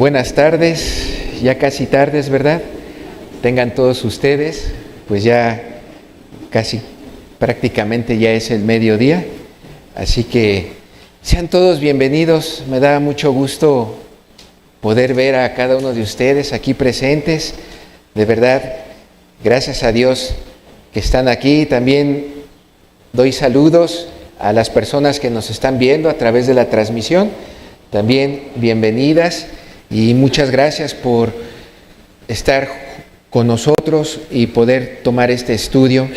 Buenas tardes, ya casi tardes, ¿verdad? Tengan todos ustedes, pues ya casi prácticamente ya es el mediodía, así que sean todos bienvenidos. Me da mucho gusto poder ver a cada uno de ustedes aquí presentes. De verdad, gracias a Dios que están aquí. También doy saludos a las personas que nos están viendo a través de la transmisión. También bienvenidas y muchas gracias por estar con nosotros y poder tomar este estudio.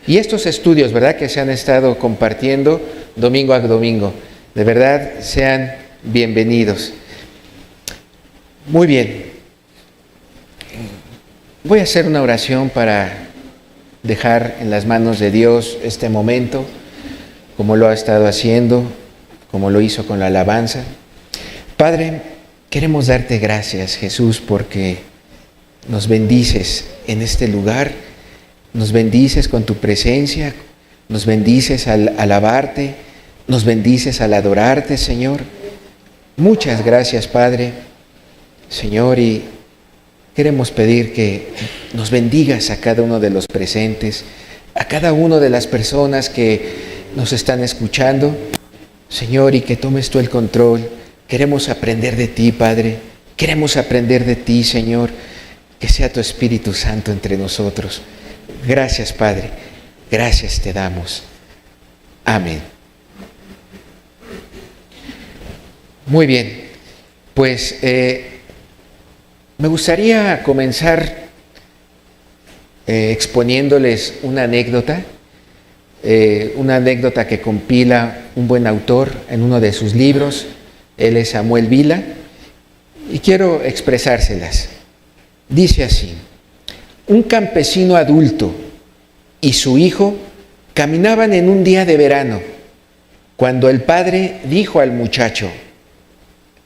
Y estos estudios, ¿verdad?, que se han estado compartiendo domingo a domingo. De verdad, sean bienvenidos. Muy bien. Voy a hacer una oración para dejar en las manos de Dios este momento, como lo ha estado haciendo, como lo hizo con la alabanza. Padre, queremos darte gracias, Jesús, porque nos bendices en este lugar, nos bendices con tu presencia, nos bendices al alabarte, nos bendices al adorarte, Señor. Muchas gracias, Padre, Señor, y queremos pedir que nos bendigas a cada uno de los presentes, a cada una de las personas que nos están escuchando, Señor, y que tomes tú el control. Queremos aprender de ti, Padre. Queremos aprender de ti, Señor. Que sea tu Espíritu Santo entre nosotros. Gracias, Padre. Gracias te damos. Amén. Muy bien. Pues me gustaría comenzar exponiéndoles una anécdota que compila un buen autor en uno de sus libros. Él es Samuel Vila, y quiero expresárselas. Dice así: un campesino adulto y su hijo caminaban en un día de verano, cuando el padre dijo al muchacho: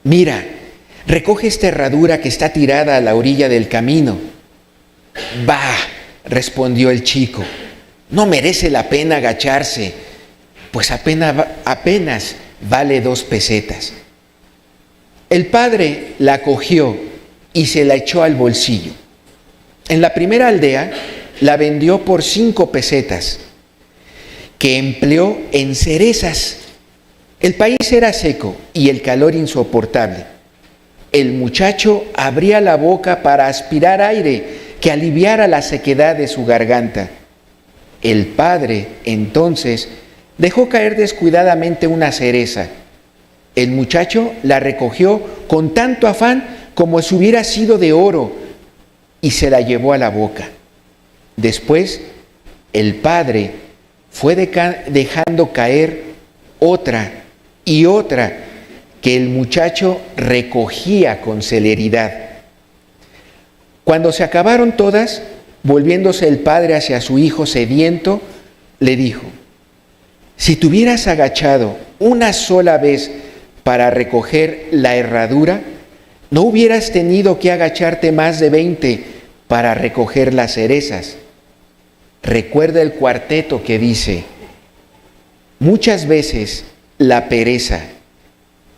mira, recoge esta herradura que está tirada a la orilla del camino. Bah, respondió el chico, no merece la pena agacharse, pues apenas vale 2 pesetas. El padre la cogió y se la echó al bolsillo. En la primera aldea la vendió por 5 pesetas, que empleó en cerezas. El país era seco y el calor insoportable. El muchacho abría la boca para aspirar aire que aliviara la sequedad de su garganta. El padre, entonces, dejó caer descuidadamente una cereza. El muchacho la recogió con tanto afán como si hubiera sido de oro y se la llevó a la boca. Después, el padre fue dejando caer otra y otra que el muchacho recogía con celeridad. Cuando se acabaron todas, volviéndose el padre hacia su hijo sediento, le dijo: si te hubieras agachado una sola vez para recoger la herradura, no hubieras tenido que agacharte más de 20 para recoger las cerezas. Recuerda el cuarteto que dice: muchas veces la pereza,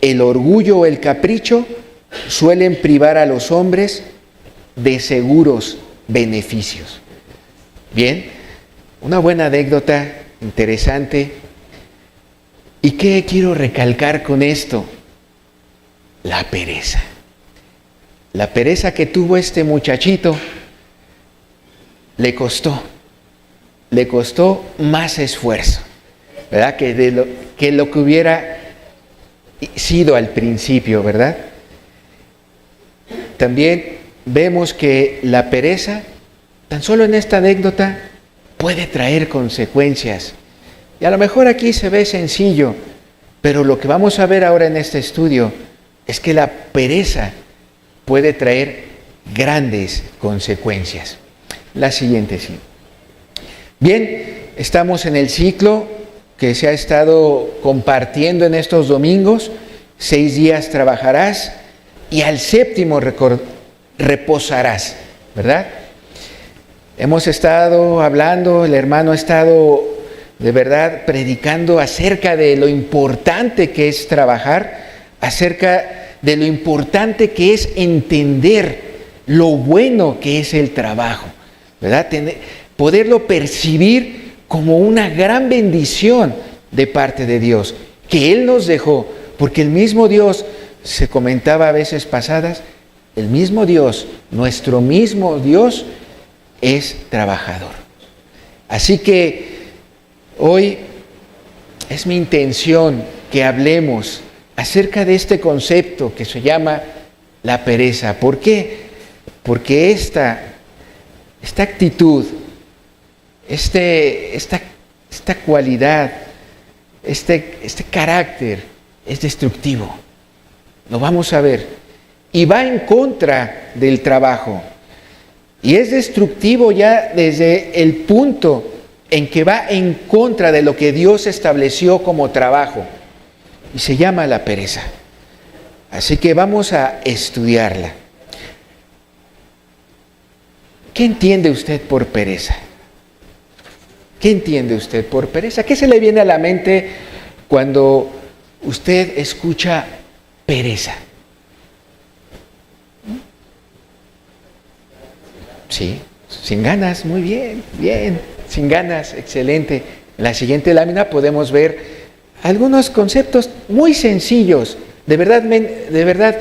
el orgullo o el capricho suelen privar a los hombres de seguros beneficios. Bien, una buena anécdota, interesante. ¿Y qué quiero recalcar con esto? La pereza. La pereza que tuvo este muchachito le costó más esfuerzo, ¿verdad?, que lo que hubiera sido al principio, ¿verdad? También vemos que la pereza, tan solo en esta anécdota, puede traer consecuencias. Y a lo mejor aquí se ve sencillo, pero lo que vamos a ver ahora en este estudio es que la pereza puede traer grandes consecuencias. La siguiente, sí. Bien, estamos en el ciclo que se ha estado compartiendo en estos domingos. 6 días trabajarás y al 7º reposarás, ¿verdad? Hemos estado hablando, el hermano ha estado de verdad predicando acerca de lo importante que es trabajar, acerca de lo importante que es entender lo bueno que es el trabajo, ¿verdad? Poderlo percibir como una gran bendición de parte de Dios, que Él nos dejó, porque el mismo Dios, se comentaba a veces pasadas, el mismo Dios, nuestro mismo Dios, es trabajador. Así que hoy es mi intención que hablemos acerca de este concepto que se llama la pereza. ¿Por qué? Porque esta actitud, esta cualidad, este carácter es destructivo. Lo vamos a ver. Y va en contra del trabajo. Y es destructivo ya desde el punto en que va en contra de lo que Dios estableció como trabajo. Y se llama la pereza. Así que vamos a estudiarla. ¿Qué entiende usted por pereza? ¿Qué entiende usted por pereza? ¿Qué se le viene a la mente cuando usted escucha pereza? Sí, sin ganas, muy bien, sin ganas, excelente. En la siguiente lámina podemos ver algunos conceptos muy sencillos, de verdad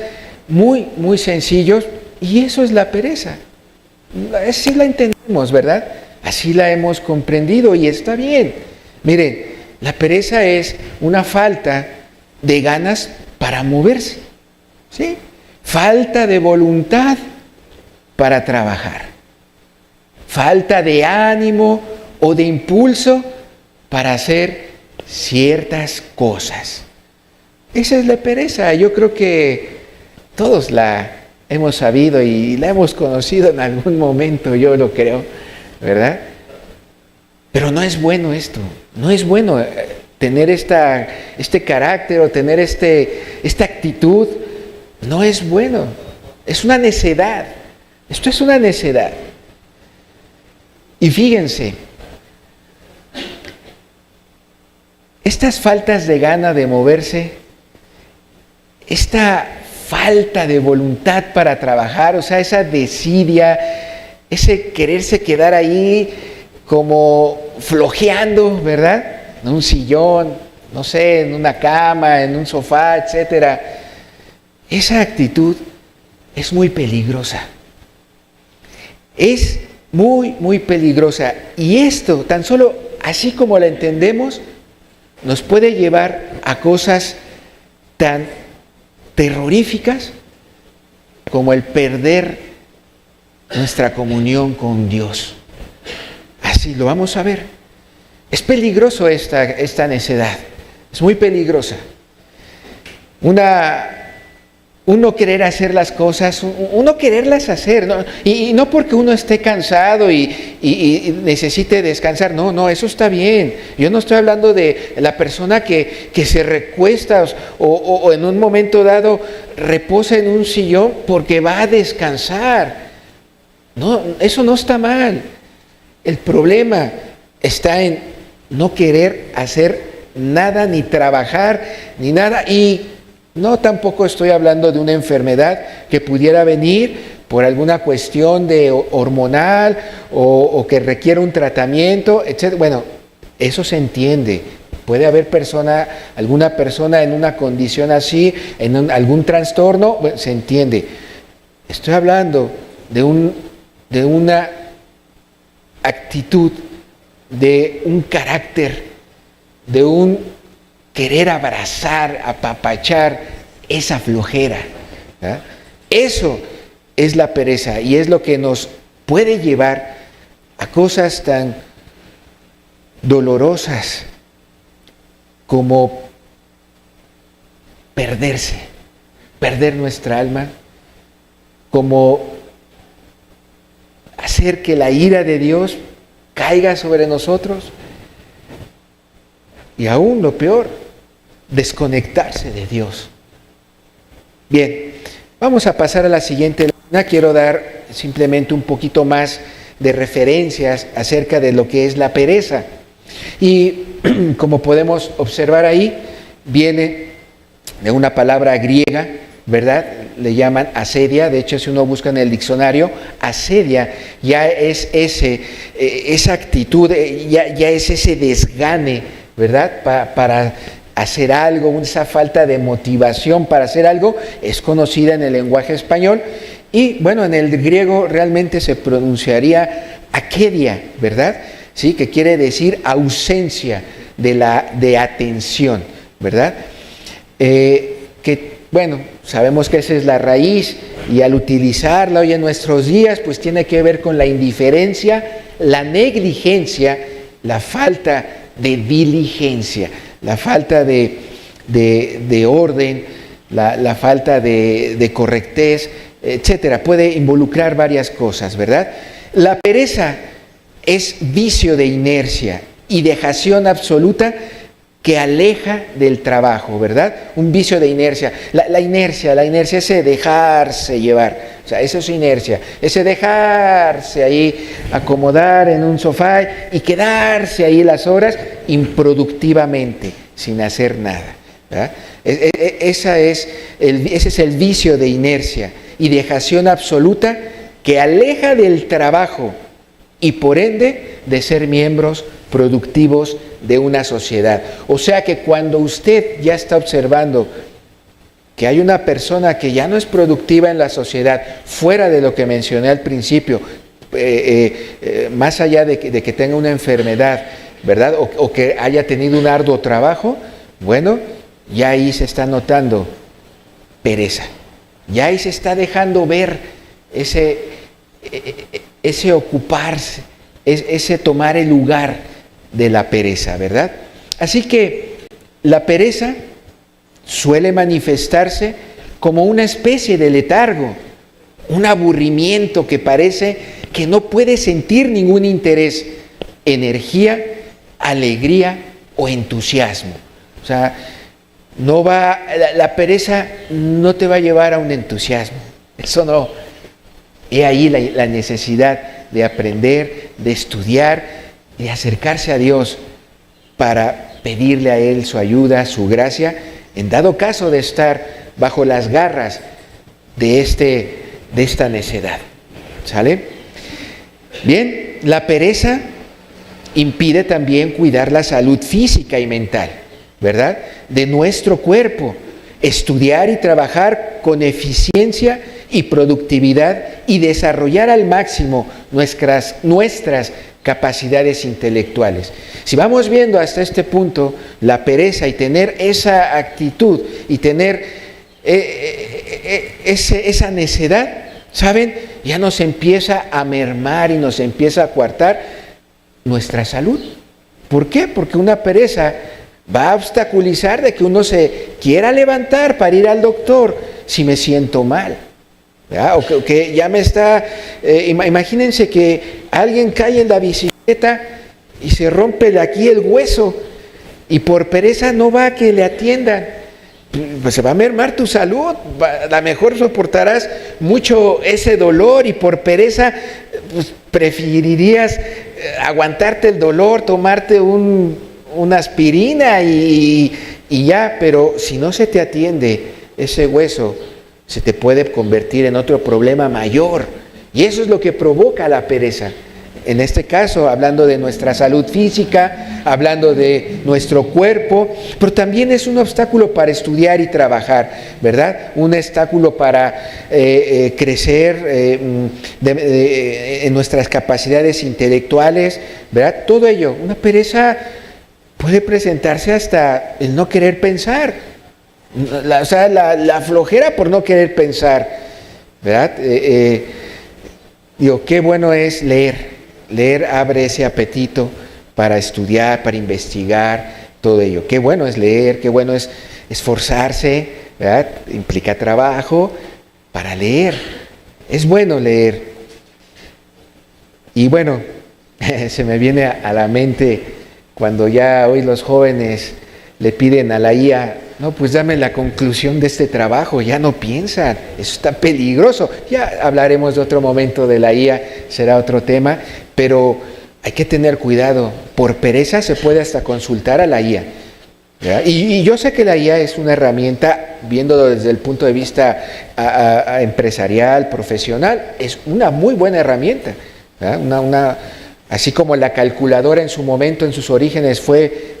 muy, muy sencillos, y eso es la pereza. Así la entendemos, ¿verdad? Así la hemos comprendido y está bien. Miren, la pereza es una falta de ganas para moverse, ¿sí? Falta de voluntad para trabajar. Falta de ánimo o de impulso para hacer ciertas cosas. Esa es la pereza. Yo creo que todos la hemos sabido y la hemos conocido en algún momento, yo lo creo, ¿verdad? Pero no es bueno esto, no es bueno tener este carácter o tener esta actitud, no es bueno, es una necedad, esto es una necedad. Y fíjense, estas faltas de gana de moverse, esta falta de voluntad para trabajar, o sea, esa desidia, ese quererse quedar ahí como flojeando, ¿verdad? En un sillón, no sé, en una cama, en un sofá, etcétera. Esa actitud es muy peligrosa. Es muy, muy peligrosa. Y esto, tan solo así como la entendemos, nos puede llevar a cosas tan terroríficas como el perder nuestra comunión con Dios. Así lo vamos a ver. Es peligroso esta necedad, es muy peligrosa. Uno querer hacer las cosas, uno quererlas hacer, ¿no? Y no porque uno esté cansado y necesite descansar, no, eso está bien. Yo no estoy hablando de la persona que se recuesta o en un momento dado reposa en un sillón porque va a descansar. No, eso no está mal. El problema está en no querer hacer nada, ni trabajar, ni nada. Y no, tampoco estoy hablando de una enfermedad que pudiera venir por alguna cuestión de hormonal o que requiera un tratamiento, etc. Bueno, eso se entiende. Puede haber alguna persona en una condición así, en algún trastorno, bueno, se entiende. Estoy hablando de una actitud, de un carácter, de un querer abrazar, apapachar esa flojera, ¿verdad? Eso es la pereza y es lo que nos puede llevar a cosas tan dolorosas como perder nuestra alma, como hacer que la ira de Dios caiga sobre nosotros y aún lo peor, desconectarse de Dios. Bien, vamos a pasar a la siguiente lámina. Quiero dar simplemente un poquito más de referencias acerca de lo que es la pereza. Y como podemos observar ahí, viene de una palabra griega ¿verdad? Le llaman asedia. De hecho, si uno busca en el diccionario, asedia ya es esa actitud, ya es ese desgane, ¿verdad? Para hacer algo, esa falta de motivación para hacer algo, es conocida en el lenguaje español. Y bueno, en el griego realmente se pronunciaría akedia, ¿verdad? Sí, que quiere decir ausencia de atención, ¿verdad? Que bueno, sabemos que esa es la raíz, y al utilizarla hoy en nuestros días, pues tiene que ver con la indiferencia, la negligencia, la falta de diligencia, la falta de orden, la falta de correctez, etcétera. Puede involucrar varias cosas, ¿verdad? La pereza es vicio de inercia y dejación absoluta que aleja del trabajo, ¿verdad? Un vicio de inercia. La inercia, ese dejarse llevar, o sea, eso es inercia, ese dejarse ahí acomodar en un sofá y quedarse ahí las horas improductivamente, sin hacer nada, ¿verdad? Ese es el vicio de inercia y dejación absoluta que aleja del trabajo y por ende de ser miembros productivos de una sociedad. O sea que cuando usted ya está observando que hay una persona que ya no es productiva en la sociedad, fuera de lo que mencioné al principio, más allá de que tenga una enfermedad, ¿verdad? O que haya tenido un arduo trabajo, bueno, ya ahí se está notando pereza. Ya ahí se está dejando ver ese ocuparse, ese tomar el lugar de la pereza, ¿verdad? Así que la pereza suele manifestarse como una especie de letargo, un aburrimiento que parece que no puede sentir ningún interés, energía, alegría o entusiasmo. O sea, la pereza no te va a llevar a un entusiasmo, eso no. He ahí la necesidad de aprender, de estudiar, de acercarse a Dios para pedirle a Él su ayuda, su gracia, en dado caso de estar bajo las garras de esta necedad. ¿Sale? Bien, la pereza impide también cuidar la salud física y mental, ¿verdad? De nuestro cuerpo, estudiar y trabajar con eficiencia y productividad y desarrollar al máximo nuestras capacidades intelectuales. Si vamos viendo hasta este punto la pereza y tener esa actitud y tener esa necedad, ¿saben? Ya nos empieza a mermar y nos empieza a coartar nuestra salud. ¿Por qué? Porque una pereza va a obstaculizar de que uno se quiera levantar para ir al doctor si me siento mal, ¿verdad? O que ya me está... imagínense que alguien cae en la bicicleta y se rompe de aquí el hueso y por pereza no va a que le atiendan. Pues se va a mermar tu salud, a lo mejor soportarás mucho ese dolor y por pereza pues, preferirías aguantarte el dolor, tomarte una aspirina y ya, pero si no se te atiende ese hueso, se te puede convertir en otro problema mayor. Y eso es lo que provoca la pereza. En este caso, hablando de nuestra salud física, hablando de nuestro cuerpo, pero también es un obstáculo para estudiar y trabajar, ¿verdad? Un obstáculo para crecer en nuestras capacidades intelectuales, ¿verdad? Todo ello, una pereza puede presentarse hasta el no querer pensar, la flojera por no querer pensar, ¿verdad? Digo, qué bueno es leer. Leer abre ese apetito para estudiar, para investigar, todo ello. Qué bueno es leer, qué bueno es esforzarse, ¿verdad? Implica trabajo para leer. Es bueno leer. Y bueno, se me viene a la mente cuando ya hoy los jóvenes le piden a la IA, no, pues dame la conclusión de este trabajo, ya no piensan, eso está peligroso. Ya hablaremos de otro momento de la IA, será otro tema, pero hay que tener cuidado. Por pereza se puede hasta consultar a la IA. ¿verdad? Y yo sé que la IA es una herramienta, viéndolo desde el punto de vista empresarial, profesional, es una muy buena herramienta, ¿verdad? Así como la calculadora en su momento, en sus orígenes, fue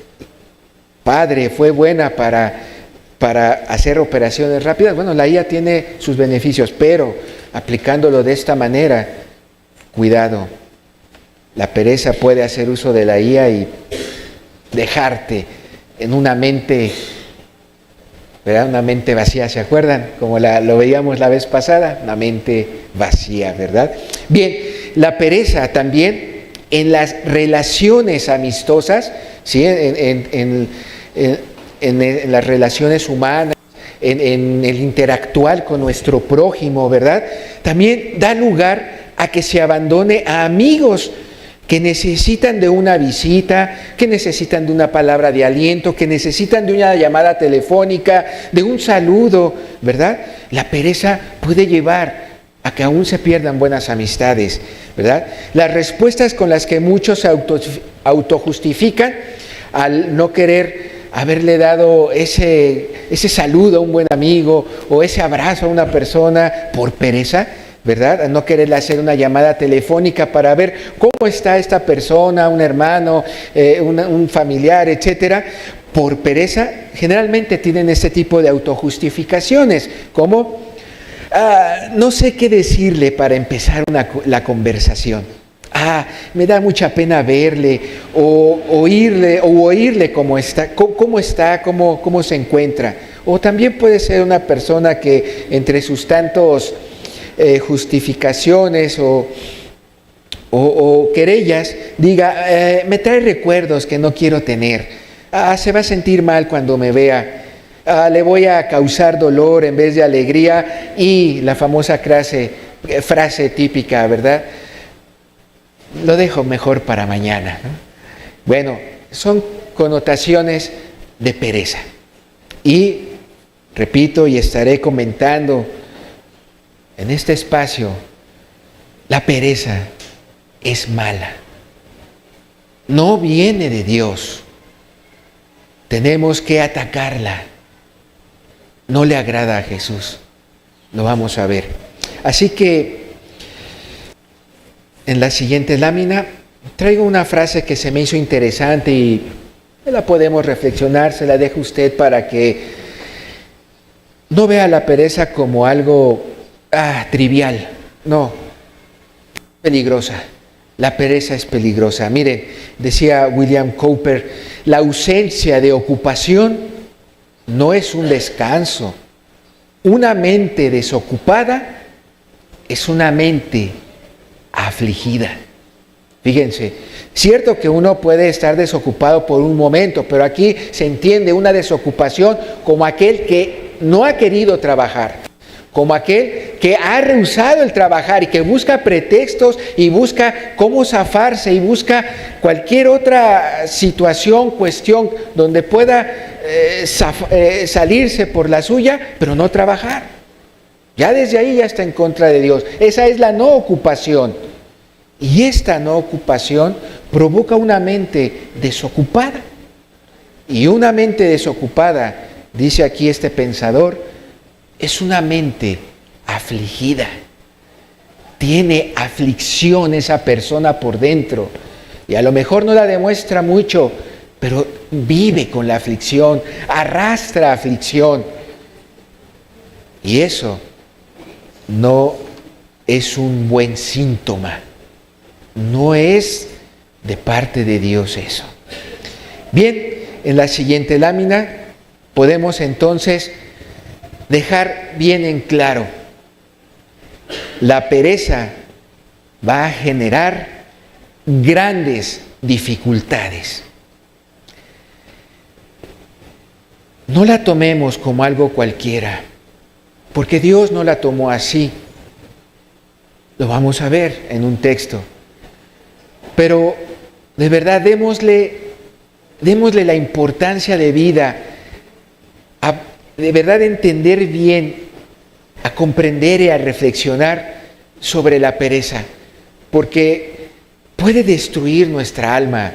buena para hacer operaciones rápidas. Bueno, la IA tiene sus beneficios, pero aplicándolo de esta manera, cuidado, la pereza puede hacer uso de la IA y dejarte en una mente, ¿verdad? Una mente vacía, ¿se acuerdan? Como lo veíamos la vez pasada, una mente vacía, ¿verdad? Bien, la pereza también en las relaciones amistosas, ¿sí? En las relaciones humanas, en el interactuar con nuestro prójimo, ¿verdad? También da lugar a que se abandone a amigos que necesitan de una visita, que necesitan de una palabra de aliento, que necesitan de una llamada telefónica, de un saludo, ¿verdad? La pereza puede llevar a que aún se pierdan buenas amistades, ¿verdad? Las respuestas con las que muchos se autojustifican al no querer haberle dado ese saludo a un buen amigo o ese abrazo a una persona por pereza, ¿verdad? A no quererle hacer una llamada telefónica para ver cómo está esta persona, un hermano, un familiar, etcétera. Por pereza, generalmente tienen este tipo de autojustificaciones, como no sé qué decirle para empezar la conversación. Me da mucha pena verle o oírle cómo está, cómo se encuentra. O también puede ser una persona que entre sus tantos justificaciones o querellas diga, me trae recuerdos que no quiero tener. Se va a sentir mal cuando me vea. Le voy a causar dolor en vez de alegría. Y la famosa frase típica, ¿verdad? Lo dejo mejor para mañana, ¿no? Bueno, son connotaciones de pereza. Y, repito, y estaré comentando en este espacio, la pereza es mala. No viene de Dios. Tenemos que atacarla. No le agrada a Jesús. Lo vamos a ver. Así que en la siguiente lámina traigo una frase que se me hizo interesante y la podemos reflexionar, se la dejo a usted para que no vea la pereza como algo trivial. No, peligrosa. La pereza es peligrosa. Miren, decía William Cowper, la ausencia de ocupación no es un descanso. Una mente desocupada es una mente afligida. Fíjense, cierto que uno puede estar desocupado por un momento, pero aquí se entiende una desocupación como aquel que no ha querido trabajar, como aquel que ha rehusado el trabajar y que busca pretextos y busca cómo zafarse y busca cualquier otra situación, cuestión donde pueda salirse por la suya, pero no trabajar. Ya desde ahí ya está en contra de Dios. Esa es la no ocupación. Y esta no ocupación provoca una mente desocupada. Y una mente desocupada, dice aquí este pensador, es una mente afligida. Tiene aflicción esa persona por dentro. Y a lo mejor no la demuestra mucho, pero vive con la aflicción, arrastra aflicción. Y eso no es un buen síntoma. No es de parte de Dios eso. Bien, en la siguiente lámina podemos entonces dejar bien en claro, la pereza va a generar grandes dificultades. No la tomemos como algo cualquiera, porque Dios no la tomó así. Lo vamos a ver en un texto. Pero de verdad, démosle la importancia de vida, a de verdad entender bien, a comprender y a reflexionar sobre la pereza, porque puede destruir nuestra alma,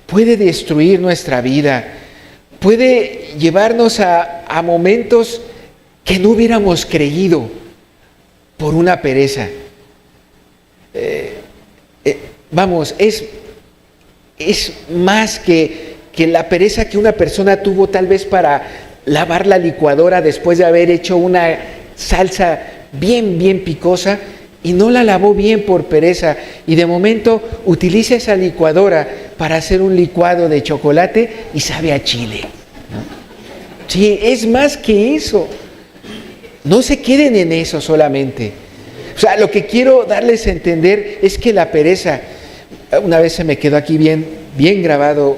puede destruir nuestra vida, puede llevarnos a momentos que no hubiéramos creído por una pereza. Vamos, es más que la pereza que una persona tuvo tal vez para lavar la licuadora después de haber hecho una salsa bien picosa y no la lavó bien por pereza, y de momento utiliza esa licuadora para hacer un licuado de chocolate y sabe a chile, ¿no? Sí, es más que eso. No se queden en eso solamente. O sea, lo que quiero darles a entender es que la pereza, una vez se me quedó aquí bien grabado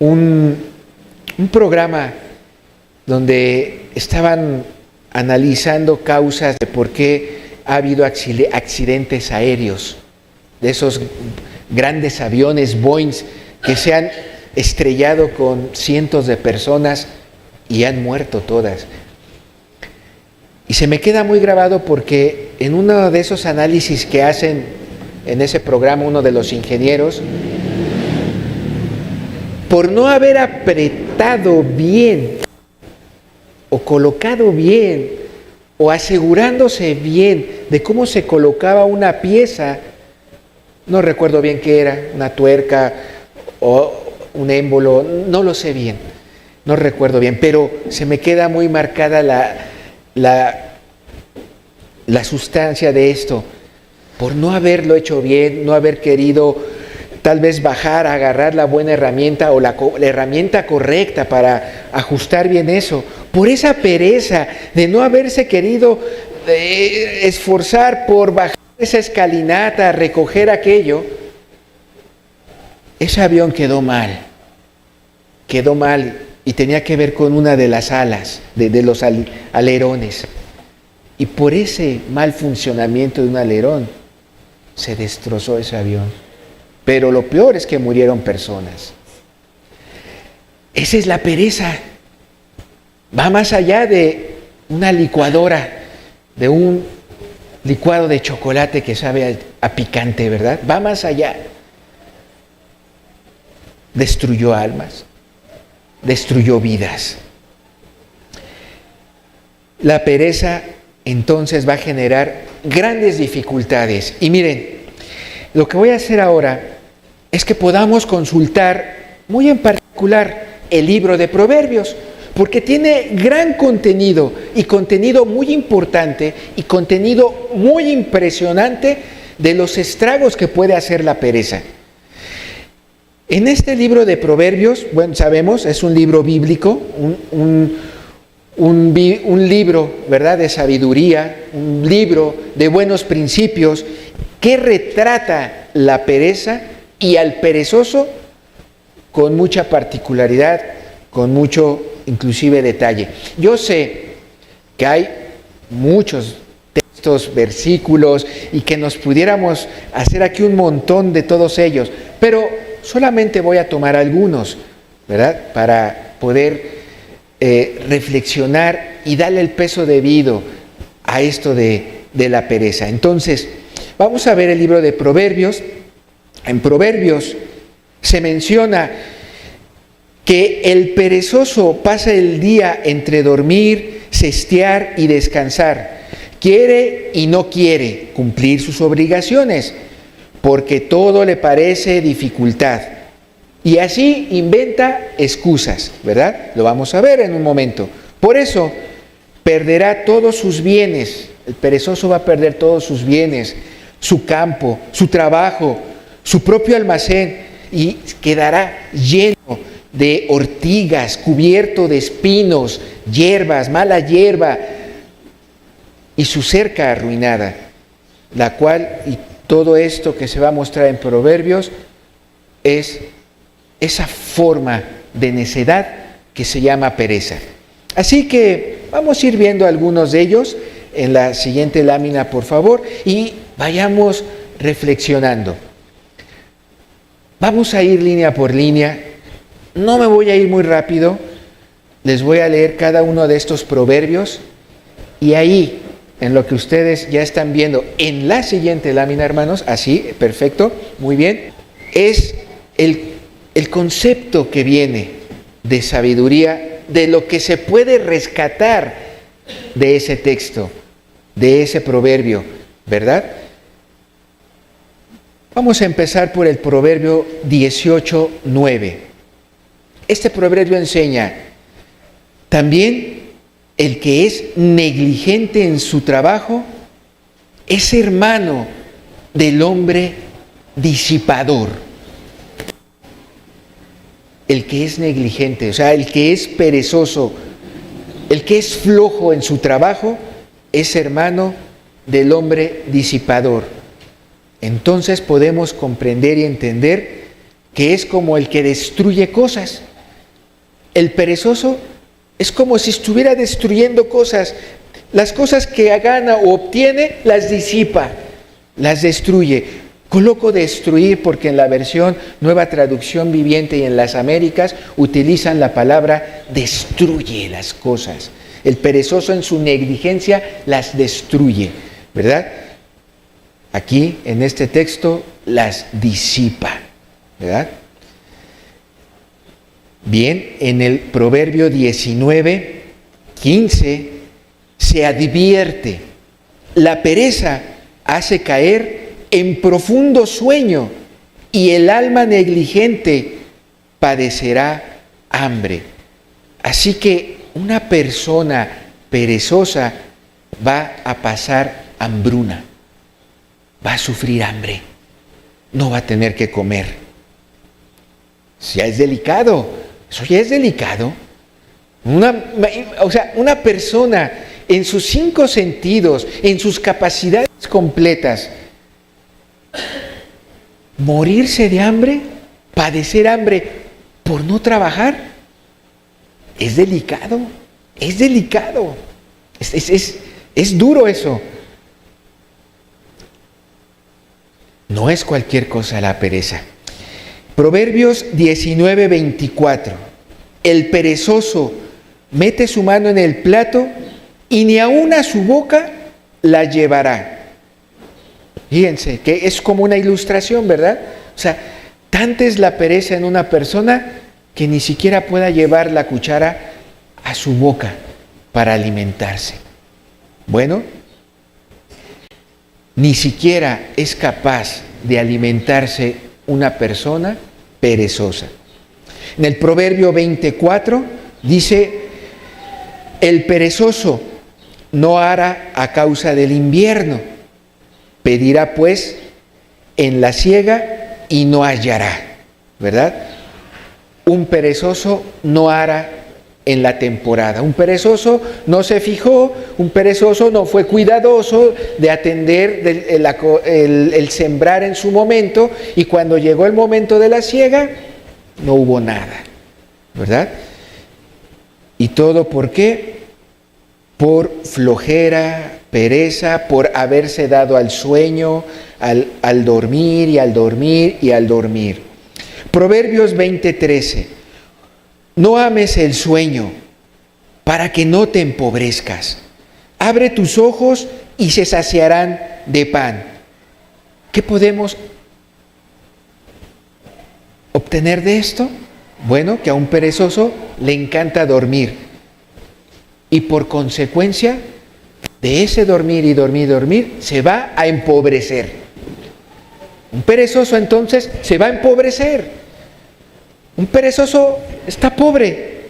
un programa donde estaban analizando causas de por qué ha habido accidentes aéreos, de esos grandes aviones Boeing que se han estrellado con cientos de personas y han muerto todas. Y se me queda muy grabado porque en uno de esos análisis que hacen en ese programa uno de los ingenieros, por no haber apretado bien o colocado bien o asegurándose bien de cómo se colocaba una pieza, no recuerdo bien qué era, una tuerca o un émbolo, no lo sé bien, no recuerdo bien, pero se me queda muy marcada la sustancia de esto, por no haberlo hecho bien, no haber querido tal vez bajar, agarrar la buena herramienta o la herramienta correcta para ajustar bien eso, por esa pereza de no haberse querido esforzar por bajar esa escalinata, recoger aquello, ese avión quedó mal y tenía que ver con una de las alas, de los alerones. Y por ese mal funcionamiento de un alerón se destrozó ese avión. Pero lo peor es que murieron personas. Esa es la pereza. Va más allá de una licuadora, de un licuado de chocolate que sabe a picante, ¿verdad? Va más allá. Destruyó almas, destruyó vidas. La pereza entonces va a generar grandes dificultades. Y miren, lo que voy a hacer ahora es que podamos consultar muy en particular el libro de Proverbios, porque tiene gran contenido y contenido muy importante y contenido muy impresionante de los estragos que puede hacer la pereza. En este libro de Proverbios, bueno, sabemos, es un libro bíblico, un libro, ¿verdad?, de sabiduría, un libro de buenos principios que retrata la pereza y al perezoso con mucha particularidad, con mucho inclusive detalle. Yo sé que hay muchos textos, versículos, y que nos pudiéramos hacer aquí un montón de todos ellos, pero solamente voy a tomar algunos, ¿verdad?, para poder reflexionar y darle el peso debido a esto de la pereza. Entonces, vamos a ver el libro de Proverbios. En Proverbios se menciona que el perezoso pasa el día entre dormir, cestear y descansar. Quiere y no quiere cumplir sus obligaciones, porque todo le parece dificultad. Y así inventa excusas, ¿verdad? Lo vamos a ver en un momento. Por eso perderá todos sus bienes. El perezoso va a perder todos sus bienes, su campo, su trabajo, su propio almacén, y quedará lleno de ortigas, cubierto de espinos, hierbas, mala hierba, y su cerca arruinada, la cual, y todo esto que se va a mostrar en Proverbios, es esa forma de necedad que se llama pereza. Así que vamos a ir viendo algunos de ellos en la siguiente lámina, por favor, y vayamos reflexionando. Vamos a ir línea por línea. No me voy a ir muy rápido. Les voy a leer cada uno de estos proverbios, y ahí, en lo que ustedes ya están viendo en la siguiente lámina, hermanos, así, perfecto, muy bien, es el concepto que viene de sabiduría, de lo que se puede rescatar de ese texto, de ese proverbio, ¿verdad? Vamos a empezar por el proverbio 18:9. Este proverbio enseña, también el que es negligente en su trabajo es hermano del hombre disipador. El que es negligente, o sea, el que es perezoso, el que es flojo en su trabajo, es hermano del hombre disipador. Entonces podemos comprender y entender que es como el que destruye cosas. El perezoso es como si estuviera destruyendo cosas. Las cosas que gana o obtiene, las disipa, las destruye. Coloco destruir porque en la versión Nueva Traducción Viviente y en las Américas utilizan la palabra destruye las cosas. El perezoso en su negligencia las destruye, ¿verdad? Aquí en este texto las disipa, ¿verdad? Bien, en el Proverbio 19:15 se advierte, la pereza hace caer en profundo sueño y el alma negligente padecerá hambre. Así que una persona perezosa va a pasar hambruna, va a sufrir hambre, no va a tener que comer. Ya es delicado, eso ya es delicado. Una persona en sus 5 sentidos, en sus capacidades completas, morirse de hambre, padecer hambre por no trabajar, es delicado, es delicado, es duro eso. No es cualquier cosa la pereza. Proverbios 19:24, el perezoso mete su mano en el plato y ni aun a su boca la llevará. Fíjense que es como una ilustración, ¿verdad? O sea, tanta es la pereza en una persona que ni siquiera pueda llevar la cuchara a su boca para alimentarse. Bueno, ni siquiera es capaz de alimentarse una persona perezosa. En el Proverbio 24 dice, el perezoso no hará a causa del invierno, pedirá pues en la siega y no hallará, ¿verdad? Un perezoso no hará en la temporada. Un perezoso no se fijó, un perezoso no fue cuidadoso de atender el sembrar en su momento, y cuando llegó el momento de la siega, no hubo nada, ¿verdad? ¿Y todo por qué? Por flojera, pereza, por haberse dado al sueño, al dormir y al dormir y al dormir. Proverbios 20:13. No ames el sueño para que no te empobrezcas. Abre tus ojos y se saciarán de pan. ¿Qué podemos obtener de esto? Bueno, que a un perezoso le encanta dormir. Y por consecuencia de ese dormir y dormir y dormir, se va a empobrecer. Un perezoso entonces se va a empobrecer. Un perezoso está pobre.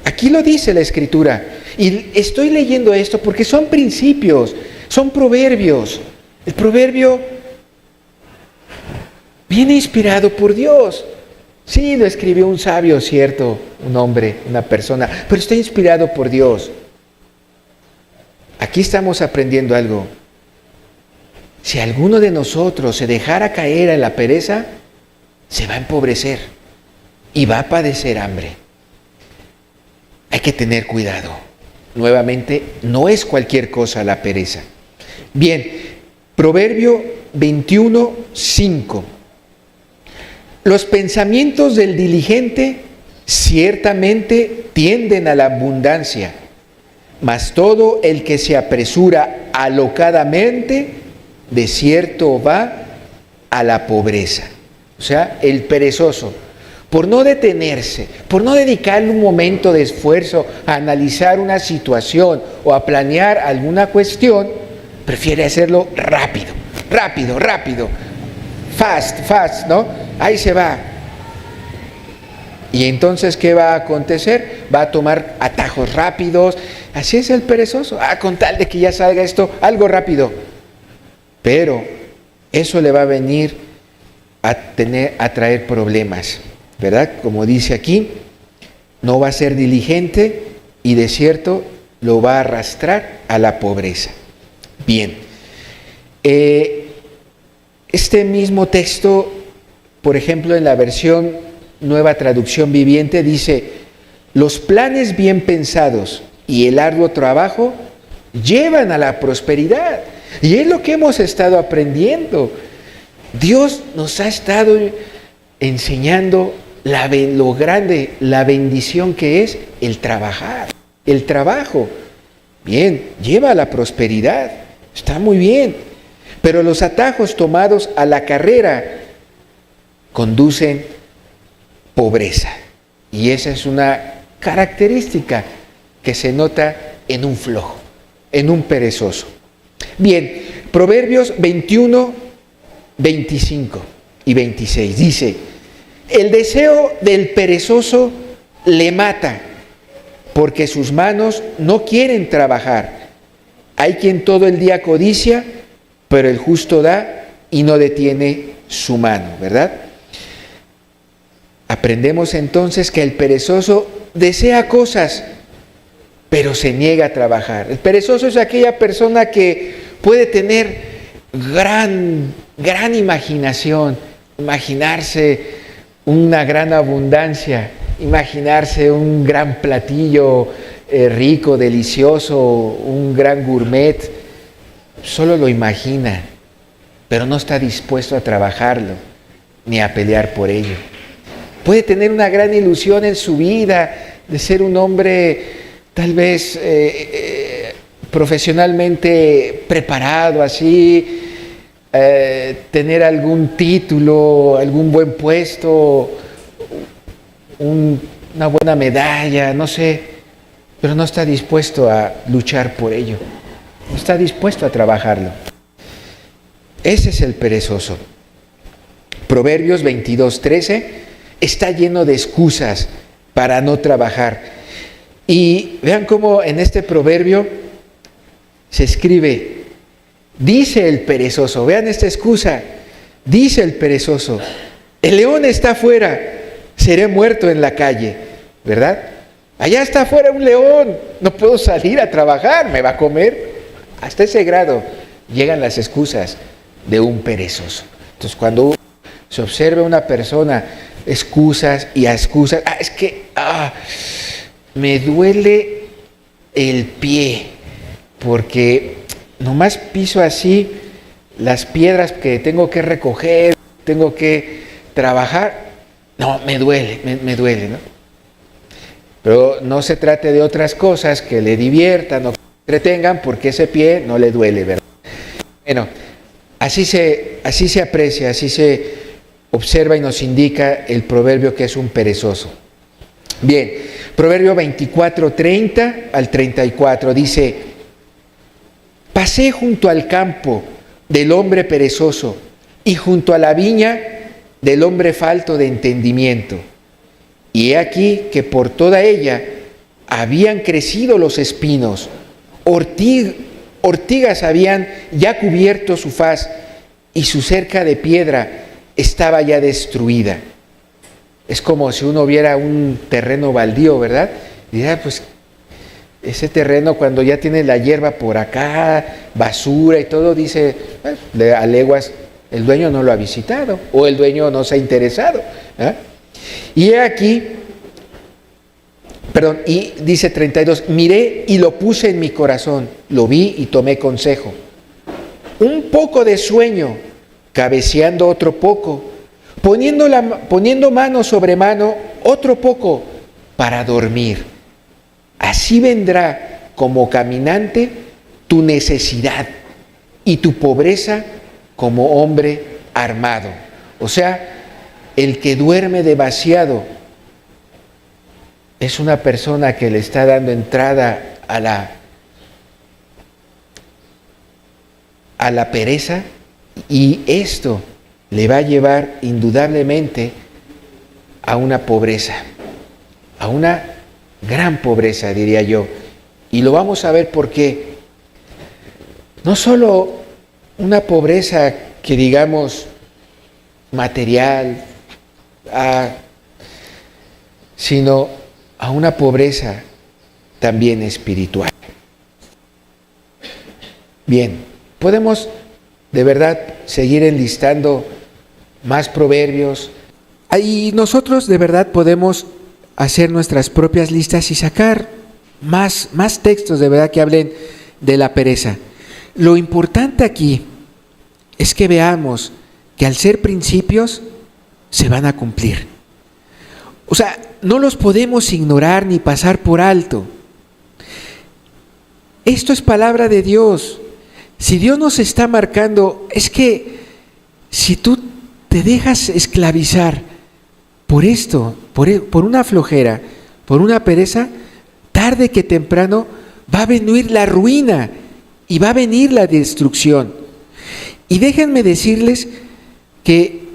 Aquí lo dice la Escritura. Y estoy leyendo esto porque son principios, son proverbios. El proverbio viene inspirado por Dios. Sí, lo escribió un sabio, cierto, un hombre, una persona, pero está inspirado por Dios. Aquí estamos aprendiendo algo. Si alguno de nosotros se dejara caer en la pereza, se va a empobrecer y va a padecer hambre. Hay que tener cuidado. Nuevamente, no es cualquier cosa la pereza. Bien, Proverbio 21:5. Los pensamientos del diligente ciertamente tienden a la abundancia, mas todo el que se apresura alocadamente, de cierto va a la pobreza. O sea, el perezoso, por no detenerse, por no dedicarle un momento de esfuerzo a analizar una situación o a planear alguna cuestión, prefiere hacerlo rápido, rápido, rápido, fast, ¿no? Ahí se va. Y entonces, ¿qué va a acontecer? Va a tomar atajos rápidos. Así es el perezoso. Con tal de que ya salga esto, algo rápido. Pero eso le va a venir a traer problemas, ¿verdad? Como dice aquí, no va a ser diligente y de cierto lo va a arrastrar a la pobreza. Bien. Este mismo texto, por ejemplo, en la versión Nueva Traducción Viviente, dice: los planes bien pensados y el arduo trabajo llevan a la prosperidad. Y es lo que hemos estado aprendiendo. Dios nos ha estado enseñando lo grande, la bendición que es el trabajar, el trabajo. Bien, lleva a la prosperidad, está muy bien. Pero los atajos tomados a la carrera conducen pobreza. Y esa es una característica que se nota en un flojo, en un perezoso. Bien, Proverbios 21, 25 y 26 dice: el deseo del perezoso le mata, porque sus manos no quieren trabajar. Hay quien todo el día codicia, pero el justo da y no detiene su mano, ¿verdad? Aprendemos entonces que el perezoso desea cosas, pero se niega a trabajar. El perezoso es aquella persona que puede tener gran imaginación, imaginarse una gran abundancia, imaginarse un gran platillo rico, delicioso, un gran gourmet. Solo lo imagina, pero no está dispuesto a trabajarlo, ni a pelear por ello. Puede tener una gran ilusión en su vida de ser un hombre tal vez profesionalmente preparado, así, tener algún título, algún buen puesto, una buena medalla, no sé, pero no está dispuesto a luchar por ello, no está dispuesto a trabajarlo. Ese es el perezoso. Proverbios 22:13 está lleno de excusas para no trabajar. Y vean cómo en este proverbio se escribe: dice el perezoso, vean esta excusa, dice el perezoso, el león está afuera, seré muerto en la calle, ¿verdad? Allá está afuera un león, no puedo salir a trabajar, me va a comer. Hasta ese grado llegan las excusas de un perezoso. Entonces, cuando se observa una persona, excusas y excusas, es que me duele el pie, porque nomás piso así las piedras que tengo que recoger, tengo que trabajar, no, me duele, ¿no? Pero no se trate de otras cosas que le diviertan o que le entretengan, porque ese pie no le duele, ¿verdad? Bueno, así se aprecia, así se observa y nos indica el proverbio que es un perezoso. Bien, Proverbio 24, 30 al 34 dice: pasé junto al campo del hombre perezoso y junto a la viña del hombre falto de entendimiento. Y he aquí que por toda ella habían crecido los espinos, ortigas habían ya cubierto su faz y su cerca de piedra estaba ya destruida. Es como si uno viera un terreno baldío, ¿verdad? Y dirá, pues ese terreno cuando ya tiene la hierba por acá, basura y todo, dice, a leguas, el dueño no lo ha visitado o el dueño no se ha interesado. Y he aquí, y dice 32, miré y lo puse en mi corazón, lo vi y tomé consejo. Un poco de sueño, cabeceando otro poco, poniendo mano sobre mano otro poco para dormir. Así vendrá como caminante tu necesidad y tu pobreza como hombre armado. O sea, El que duerme demasiado es una persona que le está dando entrada a la pereza, y esto le va a llevar indudablemente a una pobreza, a una gran pobreza, diría yo. Y lo vamos a ver por qué. No solo una pobreza que digamos material, sino a una pobreza también espiritual. Bien, podemos de verdad seguir enlistando más proverbios, y nosotros de verdad podemos hacer nuestras propias listas y sacar más textos de verdad que hablen de la pereza. Lo importante aquí es que veamos que al ser principios se van a cumplir. O sea, no los podemos ignorar ni pasar por alto. Esto es palabra de Dios. Si Dios nos está marcando, es que si tú te dejas esclavizar por esto, por una flojera, por una pereza, tarde que temprano va a venir la ruina y va a venir la destrucción. Y déjenme decirles que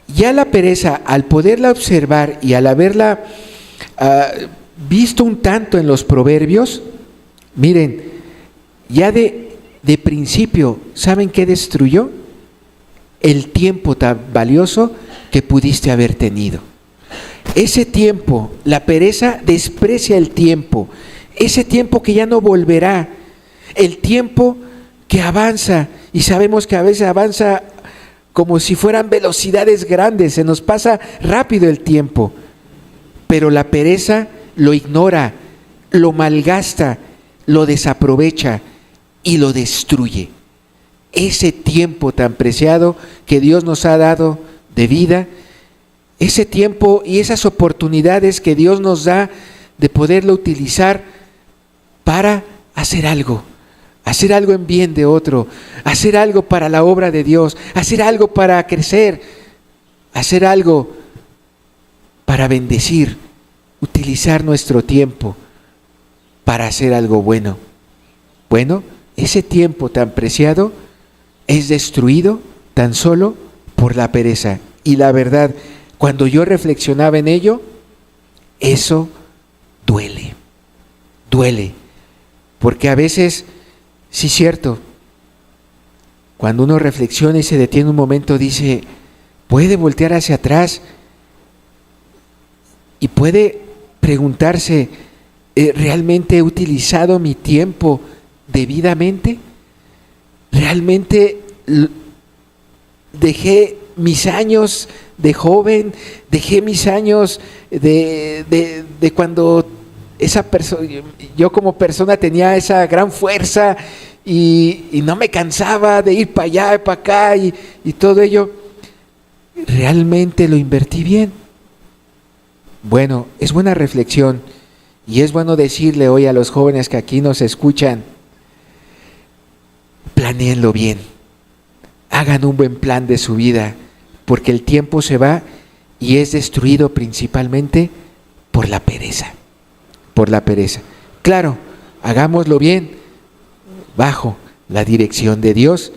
ya la pereza, al poderla observar y al haberla visto un tanto en los proverbios, miren, ya de principio, ¿saben qué destruyó? El tiempo tan valioso que pudiste haber tenido. Ese tiempo, la pereza desprecia el tiempo, ese tiempo que ya no volverá, el tiempo que avanza, y sabemos que a veces avanza como si fueran velocidades grandes, se nos pasa rápido el tiempo, pero la pereza lo ignora, lo malgasta, lo desaprovecha y lo destruye. Ese tiempo tan preciado que Dios nos ha dado de vida, ese tiempo y esas oportunidades que Dios nos da de poderlo utilizar para hacer algo en bien de otro, hacer algo para la obra de Dios, hacer algo para crecer, hacer algo para bendecir, utilizar nuestro tiempo para hacer algo bueno. Bueno, ese tiempo tan preciado es destruido tan solo por la pereza. Y la verdad, cuando yo reflexionaba en ello, eso duele, porque a veces, sí, cierto, cuando uno reflexiona y se detiene un momento, dice, puede voltear hacia atrás y puede preguntarse, ¿realmente he utilizado mi tiempo debidamente? ¿Realmente dejé mis años de joven, dejé mis años de cuando esa persona, yo como persona tenía esa gran fuerza y no me cansaba de ir para allá y para acá y todo ello? ¿Realmente lo invertí bien? Bueno, es buena reflexión y es bueno decirle hoy a los jóvenes que aquí nos escuchan, planéenlo bien, hagan un buen plan de su vida, porque el tiempo se va y es destruido principalmente por la pereza. Claro, hagámoslo bien, bajo la dirección de Dios.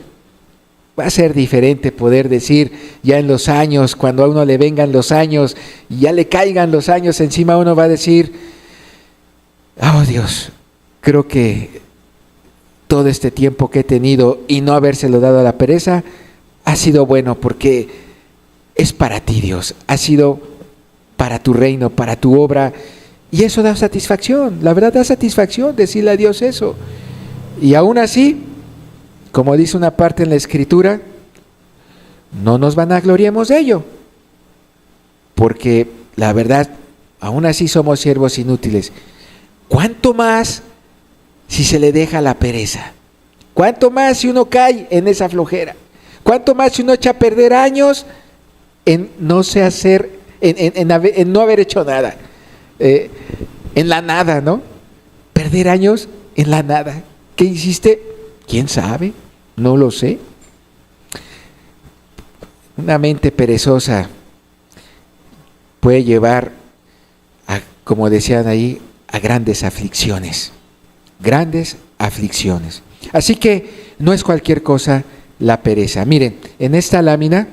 Va a ser diferente poder decir ya en los años, cuando a uno le vengan los años y ya le caigan los años encima, uno va a decir, oh Dios, creo que todo este tiempo que he tenido y no habérselo dado a la pereza ha sido bueno, porque es para ti, Dios, ha sido para tu reino, para tu obra, y eso da satisfacción. La verdad da satisfacción decirle a Dios eso. Y aún así, como dice una parte en la Escritura, no nos vanagloriemos de ello, porque la verdad, aún así somos siervos inútiles. ¿Cuánto más si se le deja la pereza? ¿Cuánto más si uno cae en esa flojera? ¿Cuánto más si uno echa a perder años en no haber hecho nada? En la nada, ¿no? Perder años en la nada. ¿Qué hiciste? ¿Quién sabe? No lo sé. Una mente perezosa puede llevar, como decían ahí, a grandes aflicciones. Grandes aflicciones. Así que no es cualquier cosa la pereza. Miren, en esta lámina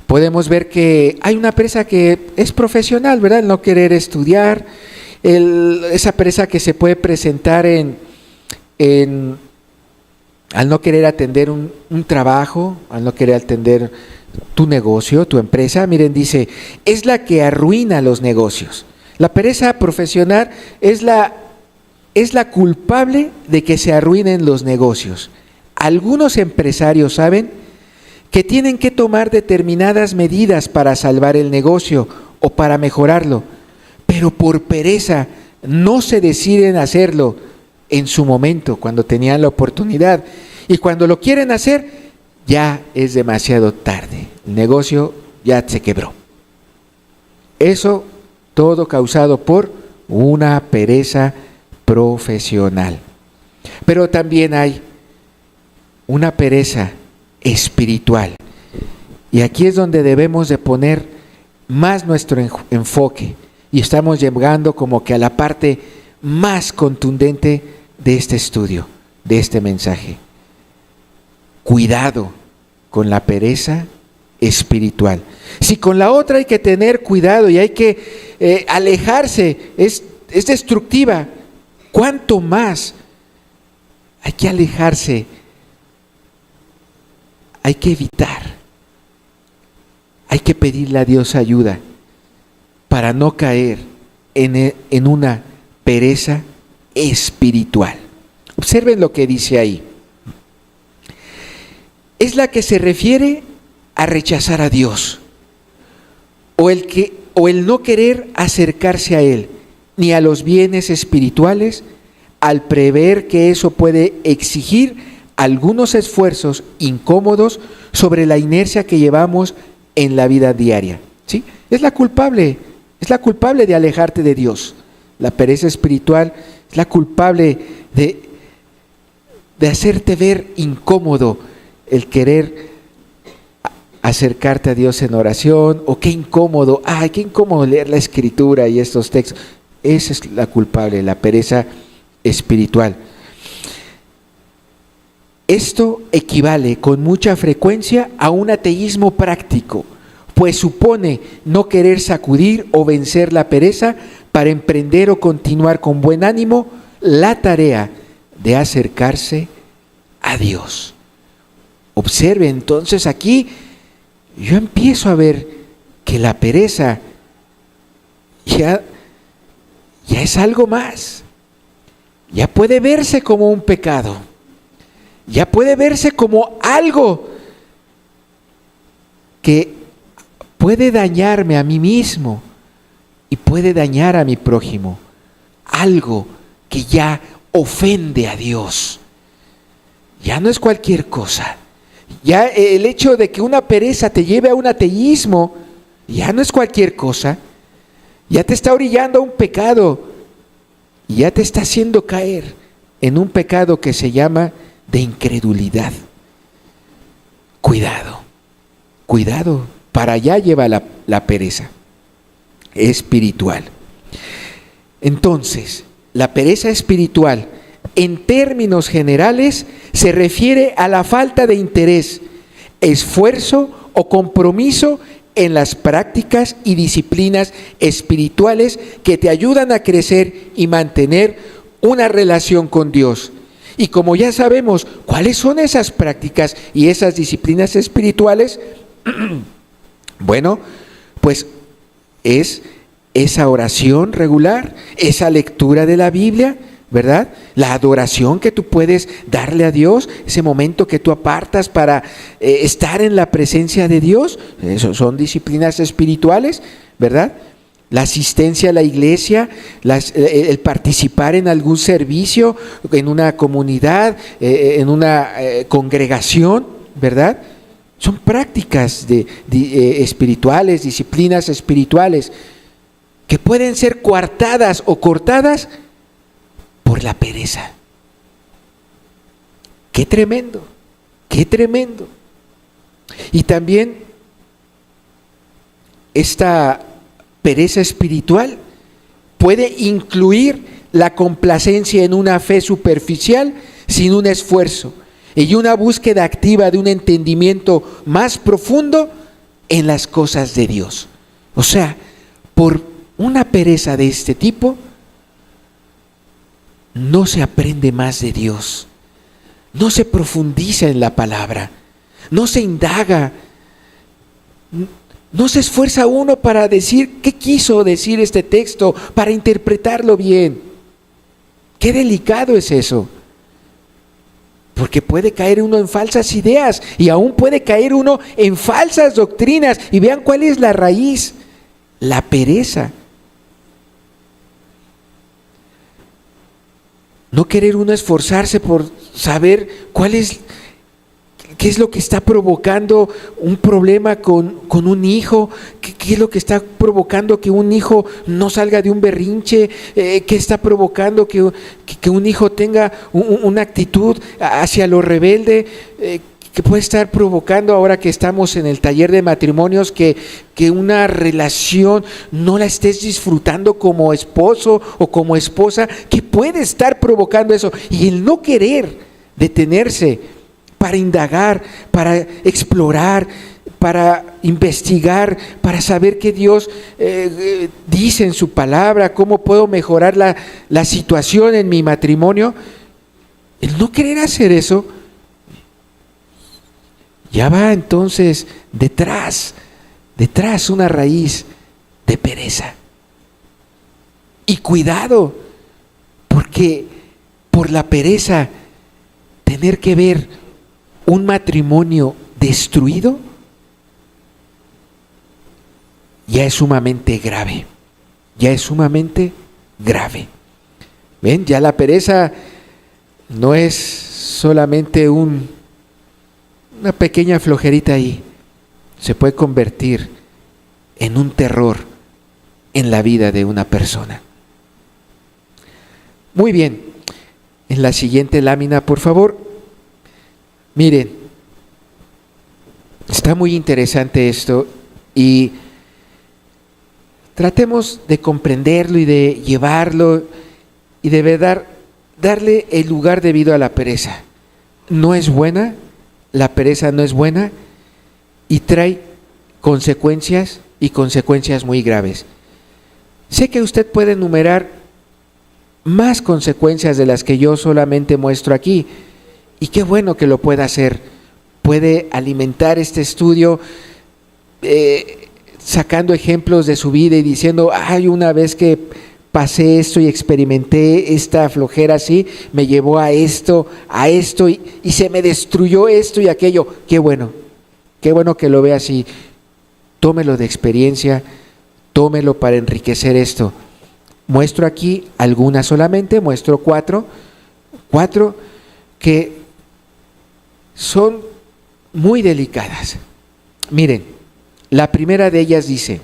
podemos ver que hay una pereza que es profesional, ¿verdad? El no querer estudiar, esa pereza que se puede presentar al no querer atender un trabajo, al no querer atender tu negocio, tu empresa. Miren, dice, es la que arruina los negocios. La pereza profesional es la culpable de que se arruinen los negocios. Algunos empresarios saben que tienen que tomar determinadas medidas para salvar el negocio o para mejorarlo, pero por pereza no se deciden hacerlo en su momento, cuando tenían la oportunidad. Y cuando lo quieren hacer, ya es demasiado tarde. El negocio ya se quebró. Eso todo causado por una pereza profesional. Pero también hay una pereza espiritual. Y aquí es donde debemos de poner más nuestro enfoque. Y estamos llegando como que a la parte más contundente de este estudio, de este mensaje. Cuidado con la pereza espiritual. Si con la otra hay que tener cuidado y hay que alejarse, es destructiva, ¿cuánto más hay que alejarse? Hay que evitar, hay que pedirle a Dios ayuda para no caer en una pereza espiritual. Observen lo que dice ahí. Es la que se refiere a rechazar a Dios, o el no querer acercarse a Él, ni a los bienes espirituales, al prever que eso puede exigir algunos esfuerzos incómodos sobre la inercia que llevamos en la vida diaria. ¿Sí? Es la culpable de alejarte de Dios. La pereza espiritual es la culpable de hacerte ver incómodo el querer acercarte a Dios en oración, o qué incómodo leer la Escritura y estos textos. Esa es la culpable, la pereza espiritual. Esto equivale con mucha frecuencia a un ateísmo práctico, pues supone no querer sacudir o vencer la pereza para emprender o continuar con buen ánimo la tarea de acercarse a Dios. Observe entonces aquí, yo empiezo a ver que la pereza ya es algo más. Ya puede verse como un pecado. Ya puede verse como algo que puede dañarme a mí mismo y puede dañar a mi prójimo. Algo que ya ofende a Dios. Ya no es cualquier cosa. Ya el hecho de que una pereza te lleve a un ateísmo, ya no es cualquier cosa. Ya te está orillando a un pecado y ya te está haciendo caer en un pecado que se llama de incredulidad. Cuidado, para allá lleva la pereza espiritual. Entonces, la pereza espiritual, en términos generales, se refiere a la falta de interés, esfuerzo o compromiso en las prácticas y disciplinas espirituales que te ayudan a crecer y mantener una relación con Dios. Y como ya sabemos cuáles son esas prácticas y esas disciplinas espirituales, bueno, pues es esa oración regular, esa lectura de la Biblia, ¿verdad? La adoración que tú puedes darle a Dios, ese momento que tú apartas para estar en la presencia de Dios, eso son disciplinas espirituales, ¿verdad? La asistencia a la iglesia, el participar en algún servicio, en una comunidad, en una congregación, ¿verdad? Son prácticas espirituales, disciplinas espirituales, que pueden ser coartadas o cortadas por la pereza. ¡Qué tremendo! ¡Qué tremendo! Y también esta pereza espiritual puede incluir la complacencia en una fe superficial sin un esfuerzo y una búsqueda activa de un entendimiento más profundo en las cosas de Dios. O sea, por una pereza de este tipo, no se aprende más de Dios, no se profundiza en la palabra, no se indaga, no se esfuerza uno para decir qué quiso decir este texto, para interpretarlo bien. Qué delicado es eso, porque puede caer uno en falsas ideas y aún puede caer uno en falsas doctrinas. Y vean cuál es la raíz: la pereza. No querer uno esforzarse por saber qué es lo que está provocando un problema con un hijo, qué es lo que está provocando que un hijo no salga de un berrinche, qué está provocando que un hijo tenga una actitud hacia lo rebelde, que puede estar provocando, ahora que estamos en el taller de matrimonios, que una relación no la estés disfrutando como esposo o como esposa, que puede estar provocando eso. Y el no querer detenerse para indagar, para explorar, para investigar, para saber qué Dios dice en su palabra, cómo puedo mejorar la situación en mi matrimonio. El no querer hacer eso, ya va entonces detrás una raíz de pereza. Y cuidado, porque por la pereza tener que ver un matrimonio destruido ya es sumamente grave. ¿Ven? Ya la pereza no es solamente una pequeña flojerita ahí, se puede convertir en un terror en la vida de una persona. Muy bien, en la siguiente lámina, por favor. Miren, está muy interesante esto y tratemos de comprenderlo y de llevarlo y de verdad darle el lugar debido a la pereza. No es buena. La pereza no es buena y trae consecuencias muy graves. Sé que usted puede enumerar más consecuencias de las que yo solamente muestro aquí, y qué bueno que lo pueda hacer. Puede alimentar este estudio sacando ejemplos de su vida y diciendo: una vez que pasé esto y experimenté esta flojera así, me llevó a esto y se me destruyó esto y aquello. Qué bueno que lo vea así. Tómelo de experiencia, tómelo para enriquecer esto. Muestro aquí algunas solamente, muestro cuatro que son muy delicadas. Miren, la primera de ellas dice: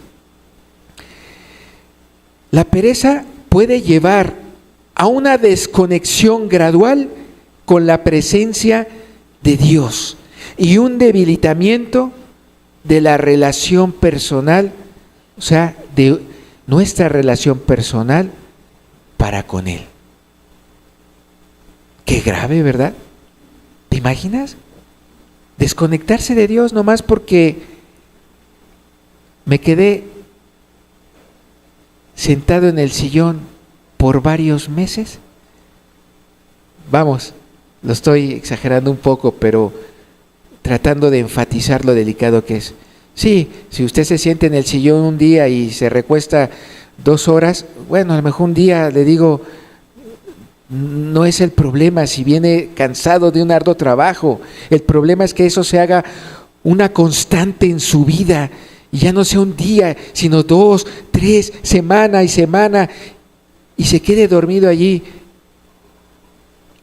la pereza puede llevar a una desconexión gradual con la presencia de Dios y un debilitamiento de la relación personal, o sea, de nuestra relación personal para con Él. Qué grave, ¿verdad? ¿Te imaginas? Desconectarse de Dios nomás porque me quedé sentado en el sillón por varios meses. Vamos, lo estoy exagerando un poco, pero tratando de enfatizar lo delicado que es. Sí, si usted se siente en el sillón un día y se recuesta 2 horas, bueno, a lo mejor un día le digo, no es el problema si viene cansado de un arduo trabajo. El problema es que eso se haga una constante en su vida. Y ya no sea un día, sino 2, 3, semana, y se quede dormido allí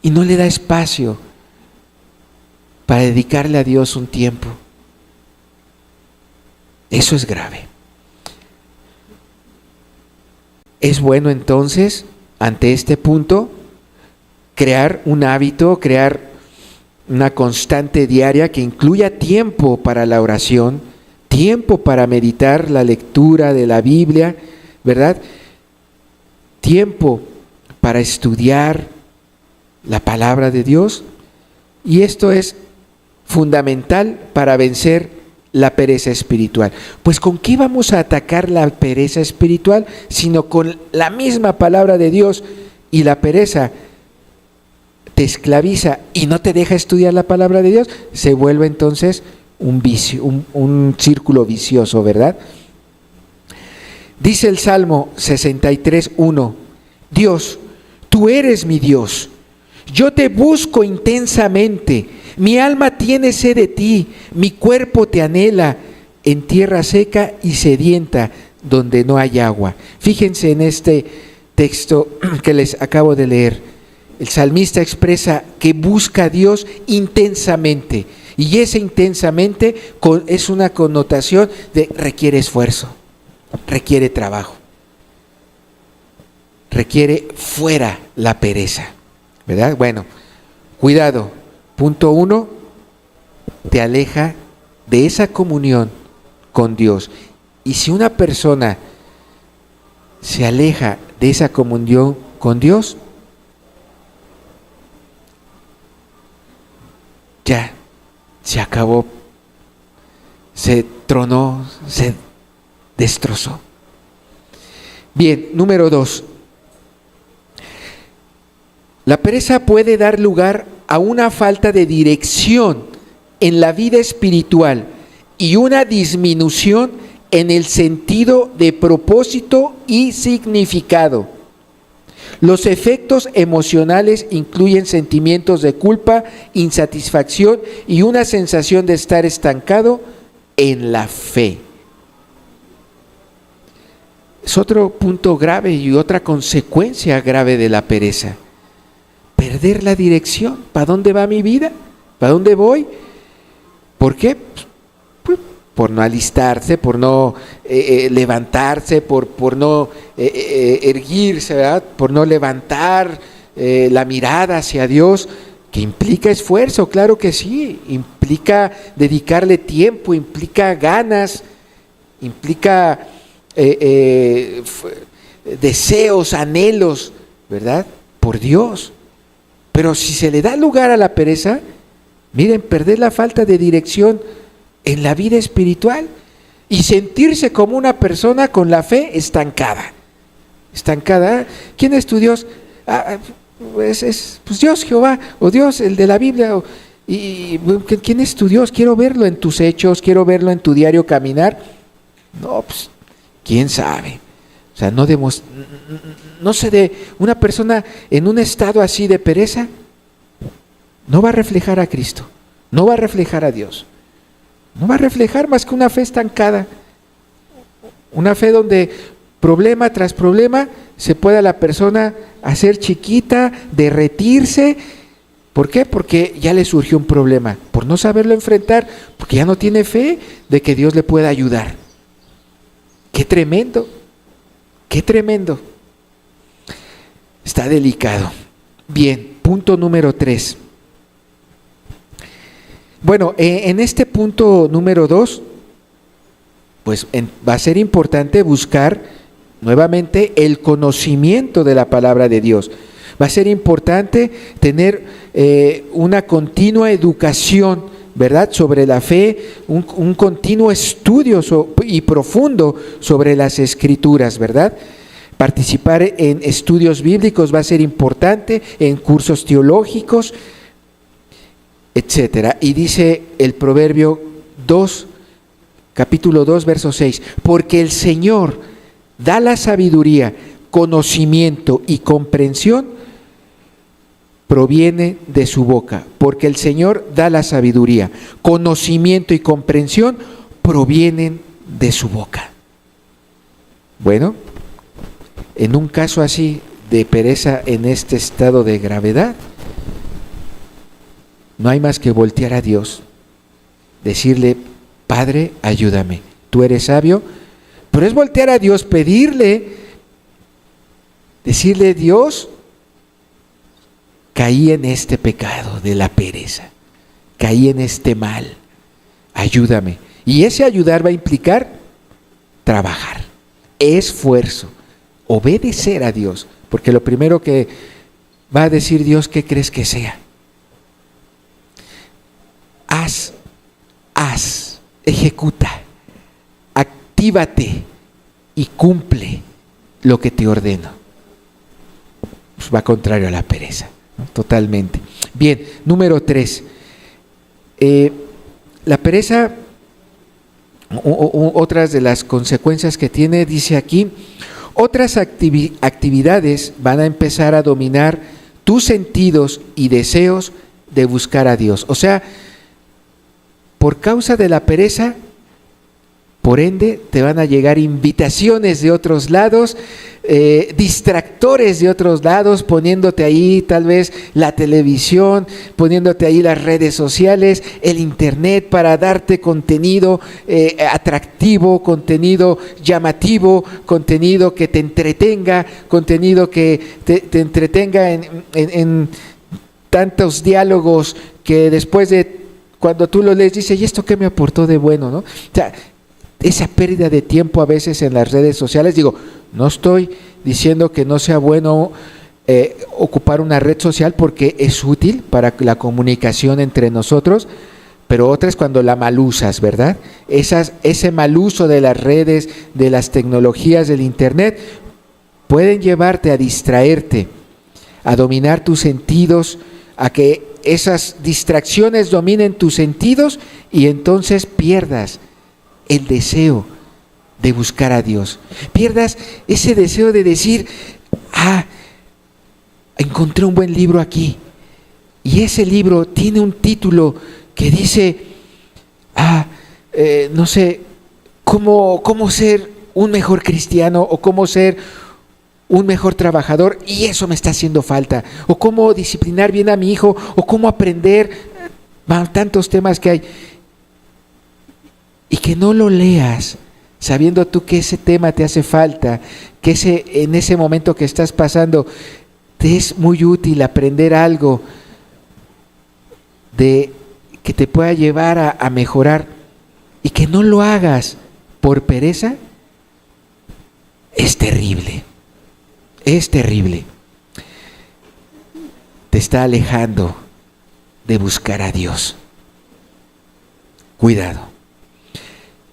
y no le da espacio para dedicarle a Dios un tiempo. Eso es grave. Es bueno entonces, ante este punto, crear un hábito, crear una constante diaria que incluya tiempo para la oración, tiempo para meditar la lectura de la Biblia, ¿verdad? Tiempo para estudiar la palabra de Dios. Y esto es fundamental para vencer la pereza espiritual. Pues ¿con qué vamos a atacar la pereza espiritual? Sino con la misma palabra de Dios. Y la pereza te esclaviza y no te deja estudiar la palabra de Dios, se vuelve entonces un vicio, un círculo vicioso, ¿verdad? Dice el Salmo 63:1, Dios, tú eres mi Dios, yo te busco intensamente, mi alma tiene sed de ti, mi cuerpo te anhela en tierra seca y sedienta donde no hay agua. Fíjense en este texto que les acabo de leer. El salmista expresa que busca a Dios intensamente, y ese intensamente es una connotación de requiere esfuerzo, requiere trabajo, requiere fuera la pereza, ¿verdad? Bueno, cuidado. Punto 1, te aleja de esa comunión con Dios. Y si una persona se aleja de esa comunión con Dios, ya se acabó, se tronó, se destrozó. Bien, número 2. La pereza puede dar lugar a una falta de dirección en la vida espiritual y una disminución en el sentido de propósito y significado. Los efectos emocionales incluyen sentimientos de culpa, insatisfacción y una sensación de estar estancado en la fe. Es otro punto grave y otra consecuencia grave de la pereza. Perder la dirección. ¿Para dónde va mi vida? ¿Para dónde voy? ¿Por qué? Pues, por no alistarse, por no levantarse, por no erguirse, ¿verdad? Por no levantar la mirada hacia Dios, que implica esfuerzo, claro que sí, implica dedicarle tiempo, implica ganas, implica deseos, anhelos, ¿verdad? Por Dios. Pero si se le da lugar a la pereza, miren, perder la falta de dirección en la vida espiritual y sentirse como una persona con la fe estancada. Estancada. ¿Quién es tu Dios? Pues Dios, Jehová, o Dios, el de la Biblia. ¿Quién es tu Dios? Quiero verlo en tus hechos, quiero verlo en tu diario caminar. No, pues, ¿quién sabe? O sea, no se dé una persona en un estado así de pereza, no va a reflejar a Cristo, no va a reflejar a Dios, no va a reflejar más que una fe estancada, una fe donde problema tras problema se pueda la persona hacer chiquita, derretirse. ¿Por qué? Porque ya le surgió un problema, por no saberlo enfrentar, porque ya no tiene fe de que Dios le pueda ayudar. ¡Qué tremendo! ¡Qué tremendo! Está delicado. Bien, punto número 3. Bueno, en este punto número 2, pues va a ser importante buscar nuevamente el conocimiento de la palabra de Dios. Va a ser importante tener una continua educación, ¿verdad?, sobre la fe, un continuo estudio y profundo sobre las Escrituras, ¿verdad? Participar en estudios bíblicos va a ser importante, en cursos teológicos, etcétera. Y dice el Proverbio 2, capítulo 2, verso 6, porque el Señor da la sabiduría, conocimiento y comprensión proviene de su boca, porque el Señor da la sabiduría, conocimiento y comprensión provienen de su boca. Bueno, en un caso así de pereza en este estado de gravedad, no hay más que voltear a Dios, decirle, Padre, ayúdame, tú eres sabio, pero es voltear a Dios, pedirle, decirle, Dios, caí en este pecado de la pereza, caí en este mal, ayúdame. Y ese ayudar va a implicar trabajar, esfuerzo, obedecer a Dios, porque lo primero que va a decir Dios, ¿qué crees que sea? Haz, ejecuta, actívate y cumple lo que te ordeno. Pues va contrario a la pereza, ¿no? Totalmente. Bien, número 3. La pereza, otras de las consecuencias que tiene, dice aquí, otras actividades van a empezar a dominar tus sentidos y deseos de buscar a Dios. O sea, por causa de la pereza, por ende, te van a llegar invitaciones de otros lados, distractores de otros lados, poniéndote ahí tal vez la televisión, poniéndote ahí las redes sociales, el internet, para darte contenido atractivo, contenido llamativo, contenido que te entretenga, contenido que te entretenga en tantos diálogos que después de cuando tú lo lees dices, ¿y esto qué me aportó de bueno, no? O sea, esa pérdida de tiempo a veces en las redes sociales, digo, no estoy diciendo que no sea bueno ocupar una red social porque es útil para la comunicación entre nosotros, pero otra es cuando la mal usas, ¿verdad? Ese mal uso de las redes, de las tecnologías, del internet, pueden llevarte a distraerte, a dominar tus sentidos, a que esas distracciones dominen tus sentidos y entonces pierdas el deseo de buscar a Dios. Pierdas ese deseo de decir, encontré un buen libro aquí. Y ese libro tiene un título que dice, no sé, cómo ser un mejor cristiano o cómo ser un mejor trabajador, y eso me está haciendo falta. O cómo disciplinar bien a mi hijo, o cómo aprender, tantos temas que hay. Y que no lo leas sabiendo tú que ese tema te hace falta, que en ese momento que estás pasando te es muy útil aprender algo que te pueda llevar a mejorar, y que no lo hagas por pereza, es terrible, es terrible. Te está alejando de buscar a Dios. Cuidado.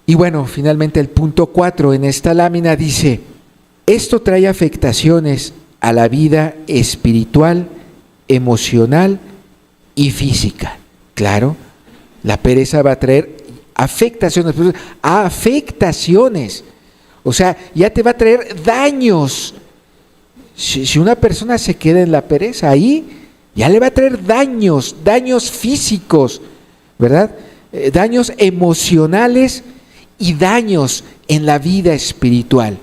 Y bueno, finalmente el punto 4 en esta lámina dice, esto trae afectaciones a la vida espiritual, emocional y física. Claro, la pereza va a traer afectaciones. O sea, ya te va a traer daños. Si una persona se queda en la pereza, ahí ya le va a traer daños físicos, ¿verdad? Daños emocionales y daños en la vida espiritual.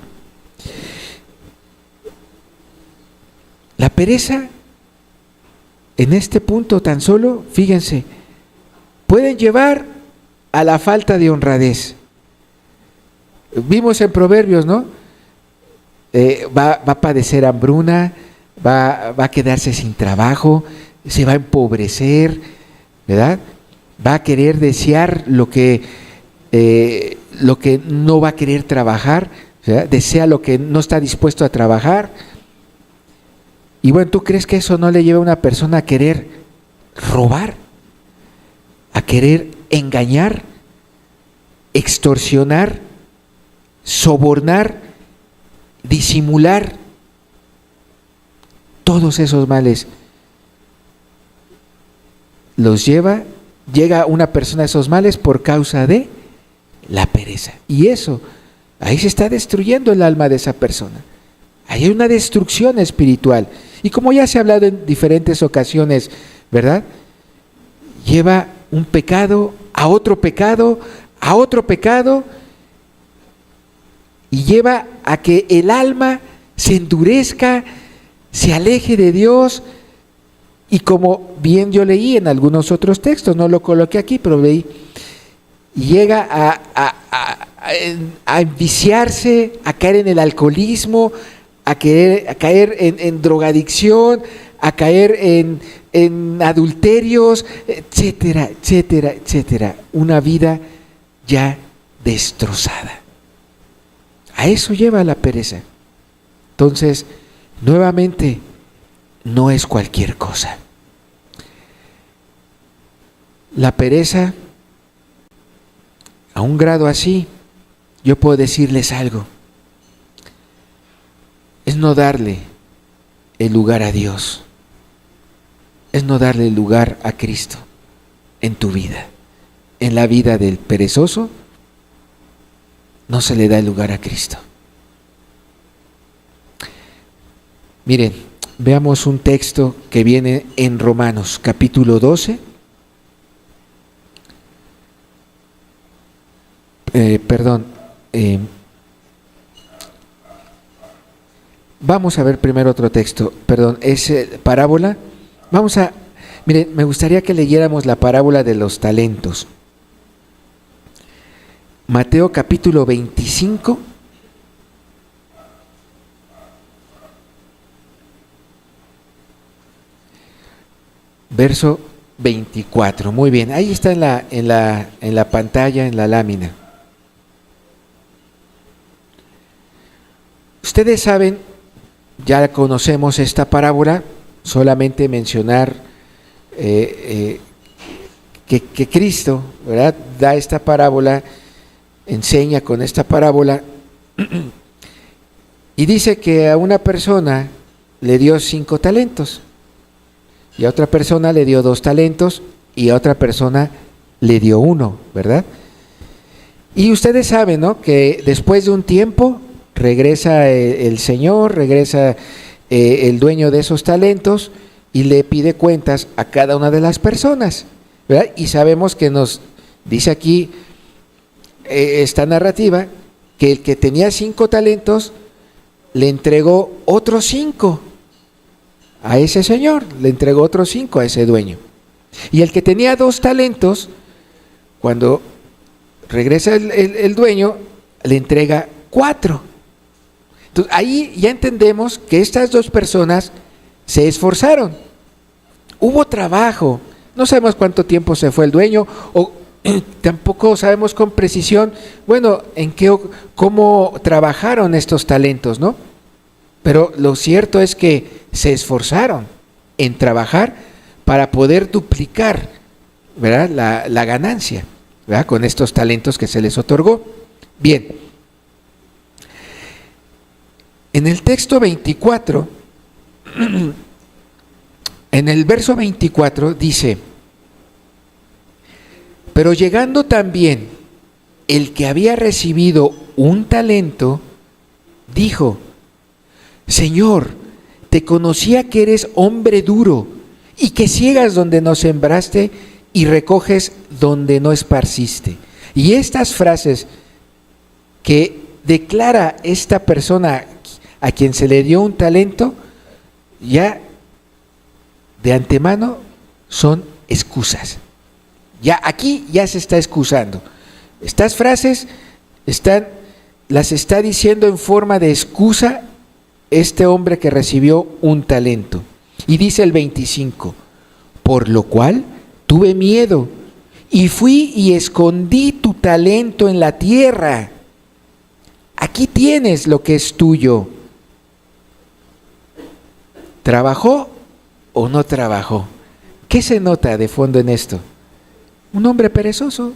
La pereza, en este punto tan solo, fíjense, pueden llevar a la falta de honradez. Vimos en Proverbios, ¿no? Va a padecer hambruna, va a quedarse sin trabajo, se va a empobrecer, ¿verdad? Va a querer desear lo que no va a querer trabajar, ¿verdad? Desea lo que no está dispuesto a trabajar. Y bueno, ¿tú crees que eso no le lleva a una persona a querer robar, a querer engañar, extorsionar, sobornar, disimular? Todos esos males llega una persona a esos males por causa de la pereza. Y eso, ahí se está destruyendo el alma de esa persona. Ahí hay una destrucción espiritual. Y como ya se ha hablado en diferentes ocasiones, ¿verdad? Lleva un pecado a otro pecado, a otro pecado, y lleva a que el alma se endurezca, se aleje de Dios, y como bien yo leí en algunos otros textos, no lo coloqué aquí, pero leí, llega a enviciarse, a caer en el alcoholismo, a caer en drogadicción, a caer en adulterios, etcétera, etcétera, etcétera. Una vida ya destrozada. A eso lleva la pereza. Entonces, nuevamente, no es cualquier cosa. La pereza, a un grado así, yo puedo decirles algo. Es no darle el lugar a Dios. Es no darle el lugar a Cristo en tu vida. En la vida del perezoso, no se le da el lugar a Cristo. Miren, veamos un texto que viene en Romanos, capítulo 12. Vamos a ver primero otro texto, es parábola. Miren, me gustaría que leyéramos la parábola de los talentos. Mateo capítulo 25. Verso 24. Muy bien, ahí está en la pantalla, en la lámina. Ustedes saben, ya conocemos esta parábola, solamente mencionar que Cristo, ¿verdad?, da esta parábola, enseña con esta parábola y dice que a una persona le dio 5 talentos y a otra persona le dio 2 talentos y a otra persona le dio 1, ¿verdad? Y ustedes saben, ¿no?, que después de un tiempo regresa el Señor, regresa el dueño de esos talentos y le pide cuentas a cada una de las personas, ¿verdad? Y sabemos que nos dice aquí esta narrativa que el que tenía 5 talentos le entregó otros 5 a ese señor, le entregó otros 5 a ese dueño. Y el que tenía 2 talentos, cuando regresa el dueño, le entrega 4. Entonces, ahí ya entendemos que estas 2 personas se esforzaron. Hubo trabajo. No sabemos cuánto tiempo se fue el dueño o tampoco sabemos con precisión, bueno, cómo trabajaron estos talentos, ¿no? Pero lo cierto es que se esforzaron en trabajar para poder duplicar, ¿verdad?, la ganancia, ¿verdad?, con estos talentos que se les otorgó. Bien. En el texto 24, en el verso 24 dice: pero llegando también el que había recibido un talento, dijo: Señor, te conocía que eres hombre duro y que ciegas donde no sembraste y recoges donde no esparciste. Y estas frases que declara esta persona a quien se le dio un talento, ya de antemano son excusas. Ya aquí ya se está excusando. Estas frases las está diciendo en forma de excusa este hombre que recibió un talento. Y dice el 25: por lo cual tuve miedo y fui y escondí tu talento en la tierra. Aquí tienes lo que es tuyo. ¿Trabajó o no trabajó? ¿Qué se nota de fondo en esto? Un hombre perezoso.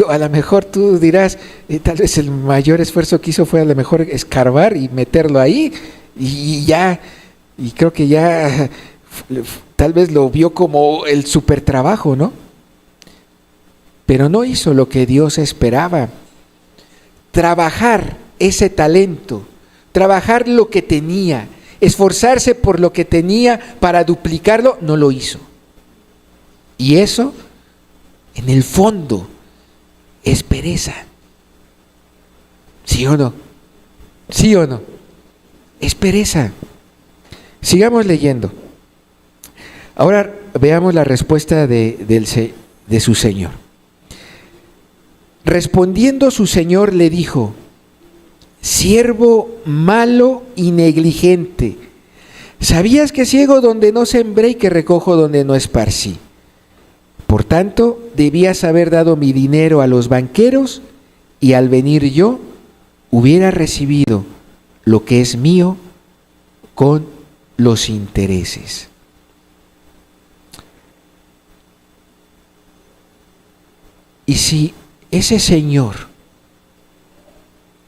A lo mejor tú dirás, tal vez el mayor esfuerzo que hizo fue a lo mejor escarbar y meterlo ahí, y creo que ya tal vez lo vio como el super trabajo, ¿no? Pero no hizo lo que Dios esperaba. Trabajar ese talento, trabajar lo que tenía, esforzarse por lo que tenía para duplicarlo, no lo hizo. Y eso, en el fondo, es pereza. ¿Sí o no? ¿Sí o no? Es pereza. Sigamos leyendo. Ahora veamos la respuesta de su señor. Respondiendo su señor le dijo: siervo malo y negligente, ¿sabías que ciego donde no sembré y que recojo donde no esparcí? Por tanto, debías haber dado mi dinero a los banqueros y al venir yo hubiera recibido lo que es mío con los intereses. Y si ese Señor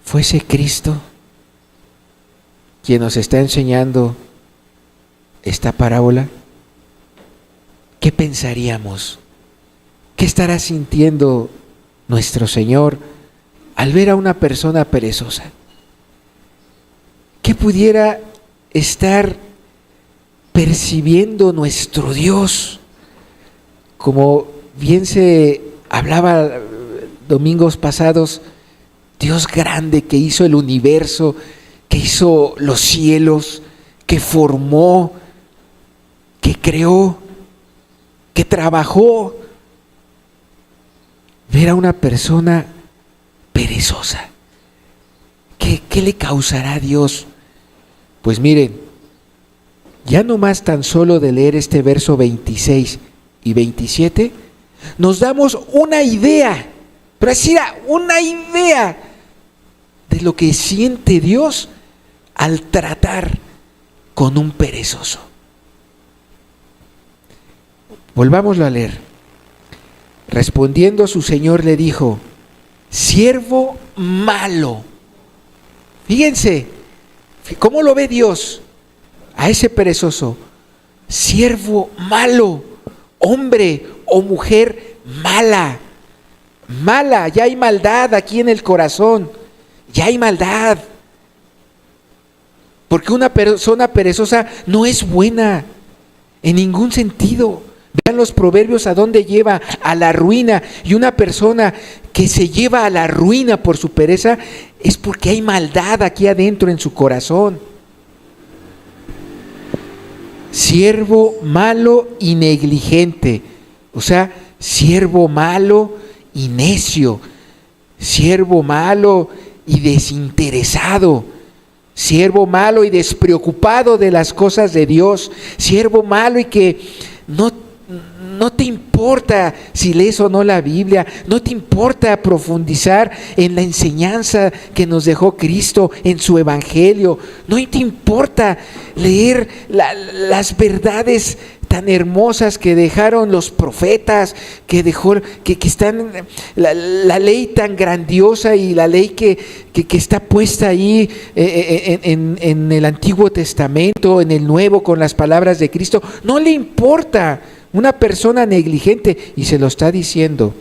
fuese Cristo quien nos está enseñando esta parábola, ¿qué pensaríamos? ¿Qué estará sintiendo nuestro Señor al ver a una persona perezosa? ¿Qué pudiera estar percibiendo nuestro Dios? Como bien se hablaba domingos pasados, Dios grande que hizo el universo, que hizo los cielos, que formó, que creó, que trabajó. Ver a una persona perezosa, ¿qué le causará a Dios? Pues miren, ya no más tan solo de leer este verso 26 y 27, nos damos una idea, pero así era una idea de lo que siente Dios al tratar con un perezoso. Volvámoslo a leer. Respondiendo su señor le dijo: siervo malo. Fíjense, ¿cómo lo ve Dios a ese perezoso? Siervo malo, hombre o mujer mala. Mala, ya hay maldad aquí en el corazón, ya hay maldad. Porque una persona perezosa no es buena en ningún sentido. Vean los proverbios a dónde lleva: a la ruina. Y una persona que se lleva a la ruina por su pereza es porque hay maldad aquí adentro en su corazón. Siervo malo y negligente, o sea, siervo malo y necio, siervo malo y desinteresado, siervo malo y despreocupado de las cosas de Dios, siervo malo y que no te importa si lees o no la Biblia, no te importa profundizar en la enseñanza que nos dejó Cristo en su Evangelio, no te importa leer las verdades tan hermosas que dejaron los profetas, que están la ley tan grandiosa y la ley que está puesta ahí en el Antiguo Testamento, en el Nuevo, con las palabras de Cristo. No le importa. Una persona negligente, y se lo está diciendo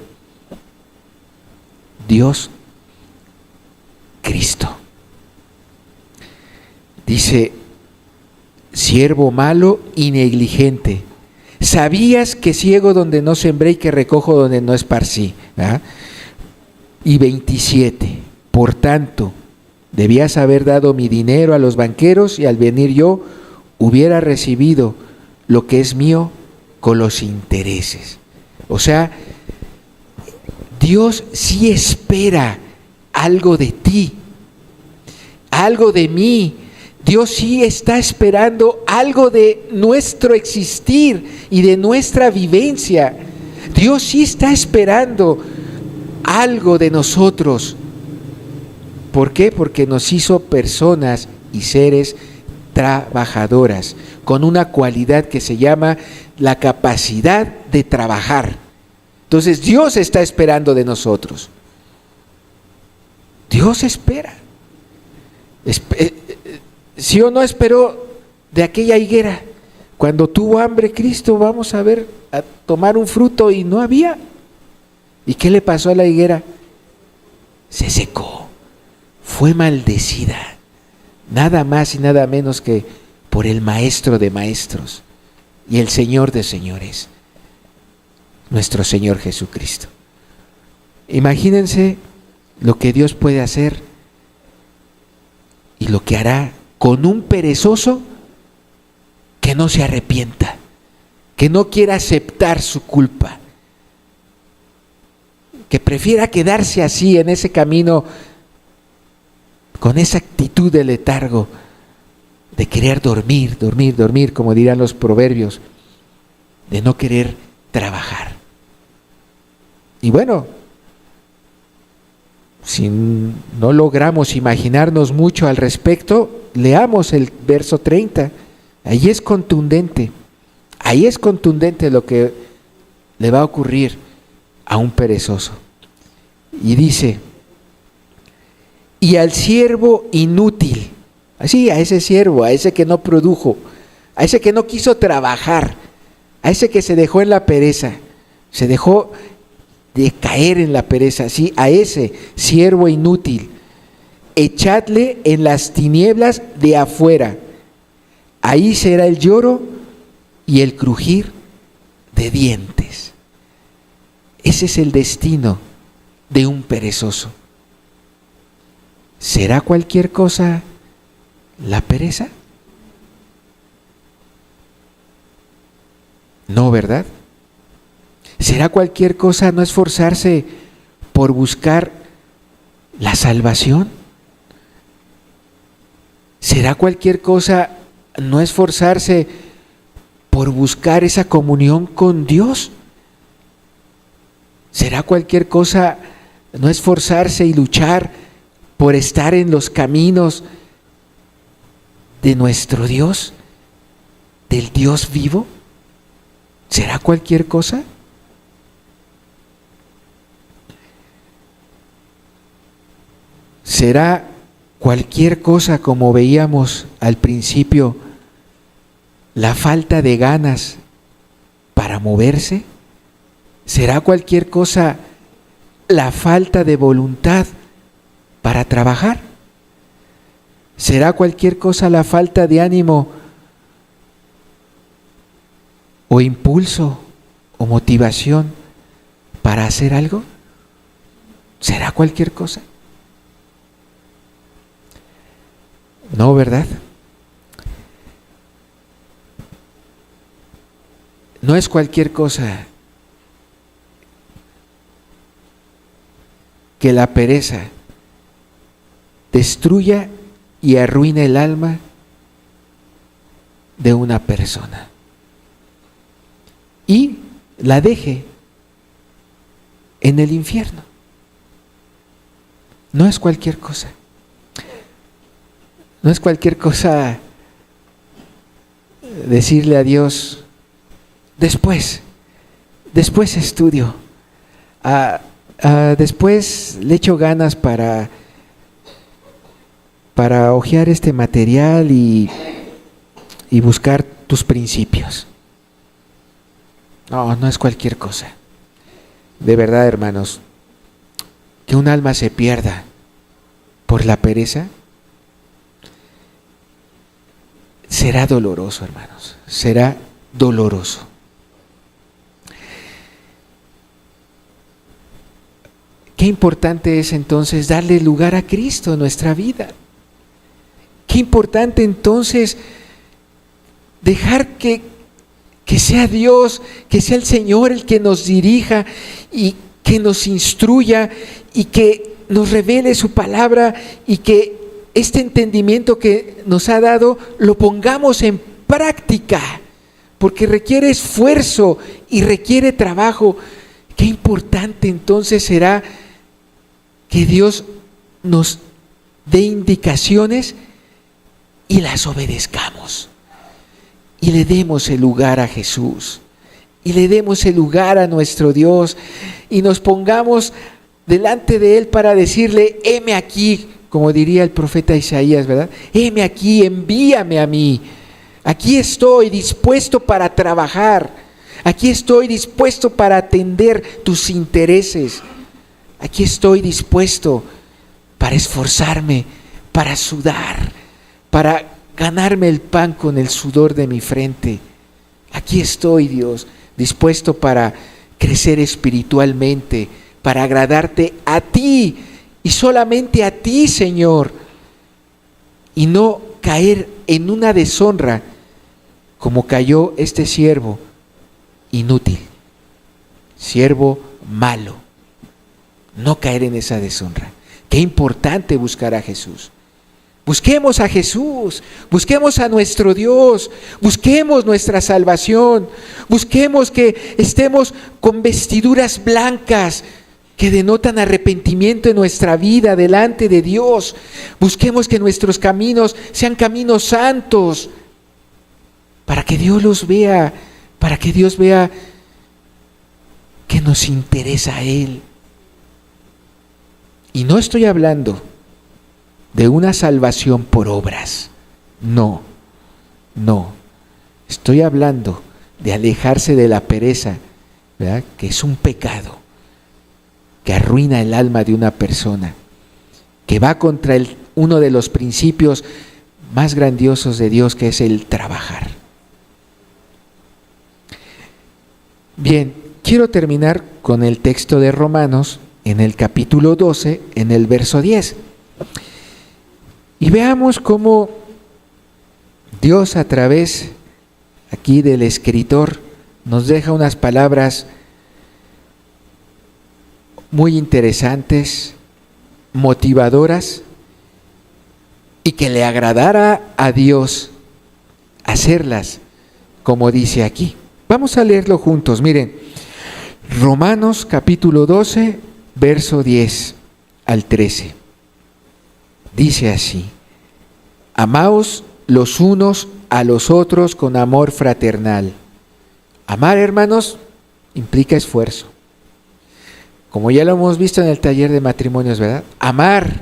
Dios, Cristo. Dice: siervo malo y negligente, sabías que ciego donde no sembré y que recojo donde no esparcí. ¿Verdad? Y 27, por tanto, debías haber dado mi dinero a los banqueros y al venir yo hubiera recibido lo que es mío con los intereses. O sea, Dios sí espera algo de ti, algo de mí. Dios sí está esperando algo de nuestro existir y de nuestra vivencia. Dios sí está esperando algo de nosotros. ¿Por qué? Porque nos hizo personas y seres trabajadoras, con una cualidad que se llama la capacidad de trabajar. Entonces Dios está esperando de nosotros. Dios espera. ¿Sí o no esperó de aquella higuera? Cuando tuvo hambre Cristo, vamos a tomar un fruto y no había. ¿Y qué le pasó a la higuera? Se secó, fue maldecida. Nada más y nada menos que por el Maestro de maestros y el Señor de señores, nuestro Señor Jesucristo. Imagínense lo que Dios puede hacer y lo que hará con un perezoso que no se arrepienta, que no quiera aceptar su culpa, que prefiera quedarse así en ese camino, con esa actitud de letargo, de querer dormir, como dirán los proverbios, de no querer trabajar. Y bueno, si no logramos imaginarnos mucho al respecto, leamos el verso 30. Ahí es contundente. Ahí es contundente lo que le va a ocurrir a un perezoso. Y dice, y al siervo inútil, así a ese siervo, a ese que no produjo, a ese que no quiso trabajar, a ese que se dejó en la pereza, se dejó de caer en la pereza, así a ese siervo inútil, echadle en las tinieblas de afuera, ahí será el lloro y el crujir de dientes. Ese es el destino de un perezoso. ¿Será cualquier cosa la pereza? No, ¿verdad? ¿Será cualquier cosa no esforzarse por buscar la salvación? ¿Será cualquier cosa no esforzarse por buscar esa comunión con Dios? ¿Será cualquier cosa no esforzarse y luchar por estar en los caminos de nuestro Dios, del Dios vivo? ¿Será cualquier cosa? ¿Será cualquier cosa, como veíamos al principio, la falta de ganas para moverse? ¿Será cualquier cosa la falta de voluntad para trabajar? ¿Será cualquier cosa la falta de ánimo o impulso o motivación para hacer algo? ¿Será cualquier cosa? No, ¿verdad? No es cualquier cosa que la pereza destruya y arruine el alma de una persona y la deje en el infierno. No es cualquier cosa. No es cualquier cosa decirle a Dios, después estudio, después le echo ganas para hojear este material y buscar tus principios. No, no es cualquier cosa. De verdad, hermanos, que un alma se pierda por la pereza será doloroso, hermanos, será doloroso. Qué importante es entonces darle lugar a Cristo en nuestra vida. Qué importante entonces dejar que sea Dios, que sea el Señor el que nos dirija y que nos instruya y que nos revele su palabra y que este entendimiento que nos ha dado lo pongamos en práctica, porque requiere esfuerzo y requiere trabajo. Qué importante entonces será que Dios nos dé indicaciones y las obedezcamos y le demos el lugar a Jesús y le demos el lugar a nuestro Dios y nos pongamos delante de Él para decirle, heme aquí, como diría el profeta Isaías, ¿verdad? Heme aquí, envíame a mí. Aquí estoy dispuesto para trabajar. Aquí estoy dispuesto para atender tus intereses. Aquí estoy dispuesto para esforzarme, para sudar, para ganarme el pan con el sudor de mi frente. Aquí estoy, Dios, dispuesto para crecer espiritualmente, para agradarte a ti y solamente a ti, Señor, y no caer en una deshonra como cayó este siervo inútil, siervo malo. No caer en esa deshonra. Qué importante buscar a Jesús. Busquemos a Jesús, busquemos a nuestro Dios, busquemos nuestra salvación, busquemos que estemos con vestiduras blancas que denotan arrepentimiento en nuestra vida delante de Dios. Busquemos que nuestros caminos sean caminos santos, para que Dios los vea, para que Dios vea que nos interesa a Él. Y no estoy hablando de una salvación por obras, no. Estoy hablando de alejarse de la pereza, ¿verdad? Que es un pecado que arruina el alma de una persona, que va contra uno de los principios más grandiosos de Dios, que es el trabajar. Bien, quiero terminar con el texto de Romanos en el capítulo 12, en el verso 10. Y veamos cómo Dios, a través aquí del escritor, nos deja unas palabras muy interesantes, motivadoras, y que le agradara a Dios hacerlas, como dice aquí. Vamos a leerlo juntos. Miren, Romanos capítulo 12, verso 10 al 13. Dice así: amaos los unos a los otros con amor fraternal. Amar, hermanos, implica esfuerzo. Como ya lo hemos visto en el taller de matrimonios, ¿verdad? Amar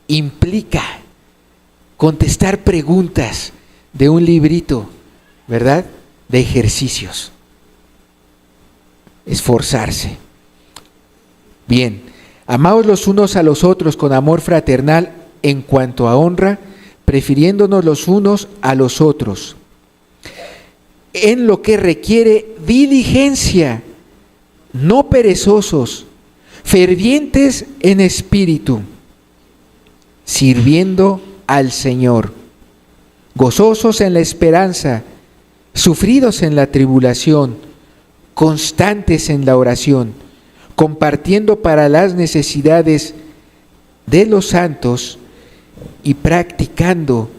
implica contestar preguntas de un librito, ¿verdad? De ejercicios. Esforzarse. Bien, amaos los unos a los otros con amor fraternal en cuanto a honra, prefiriéndonos los unos a los otros, en lo que requiere diligencia, no perezosos, fervientes en espíritu, sirviendo al Señor, gozosos en la esperanza, sufridos en la tribulación, constantes en la oración, compartiendo para las necesidades de los santos y practicando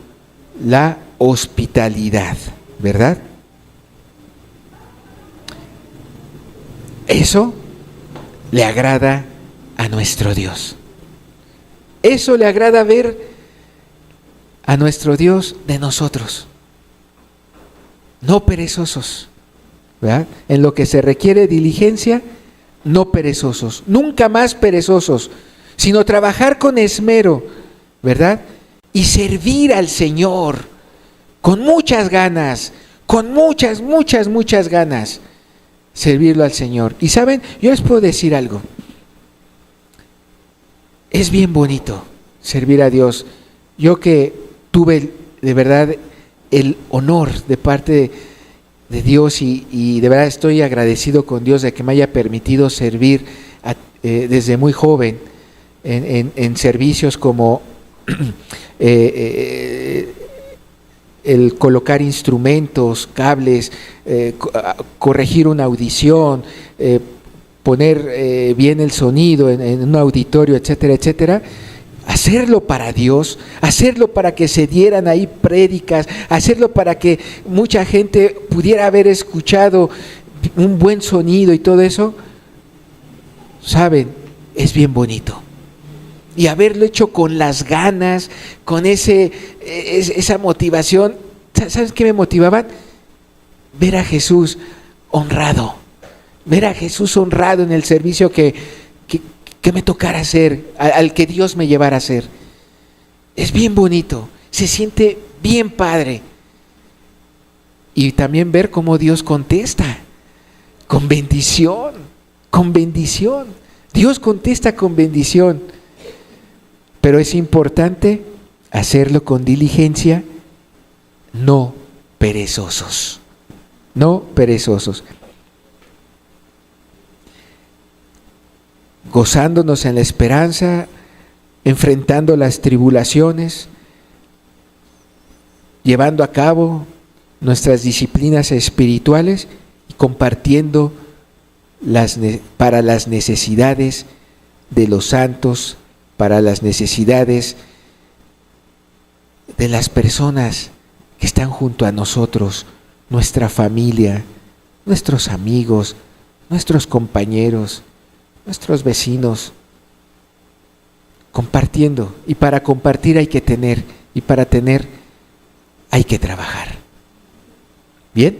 la hospitalidad, ¿verdad? Eso le agrada a nuestro Dios. Eso le agrada ver a nuestro Dios de nosotros. No perezosos, ¿verdad? En lo que se requiere diligencia, no perezosos, nunca más perezosos, sino trabajar con esmero, ¿verdad? Y servir al Señor con muchas ganas, con muchas ganas, servirlo al Señor. Y saben, yo les puedo decir algo, es bien bonito servir a Dios. Yo que tuve de verdad el honor de parte de Dios y de verdad estoy agradecido con Dios de que me haya permitido servir desde muy joven en servicios como el colocar instrumentos, cables, corregir una audición, poner bien el sonido en un auditorio, etcétera, etcétera. Hacerlo para Dios, hacerlo para que se dieran ahí prédicas, hacerlo para que mucha gente pudiera haber escuchado un buen sonido y todo eso, saben, es bien bonito. Y haberlo hecho con las ganas, con esa motivación. ¿Sabes qué me motivaban? Ver a Jesús honrado, ver a Jesús honrado en el servicio que me tocara hacer, al que Dios me llevara a hacer. Es bien bonito, se siente bien padre. Y también ver cómo Dios contesta, con bendición, con bendición. Dios contesta con bendición. Pero es importante hacerlo con diligencia, no perezosos, no perezosos. Gozándonos en la esperanza, enfrentando las tribulaciones, llevando a cabo nuestras disciplinas espirituales y compartiendo para las necesidades de los santos, para las necesidades de las personas que están junto a nosotros, nuestra familia, nuestros amigos, nuestros compañeros, nuestros vecinos, compartiendo. Y para compartir hay que tener, y para tener hay que trabajar. Bien,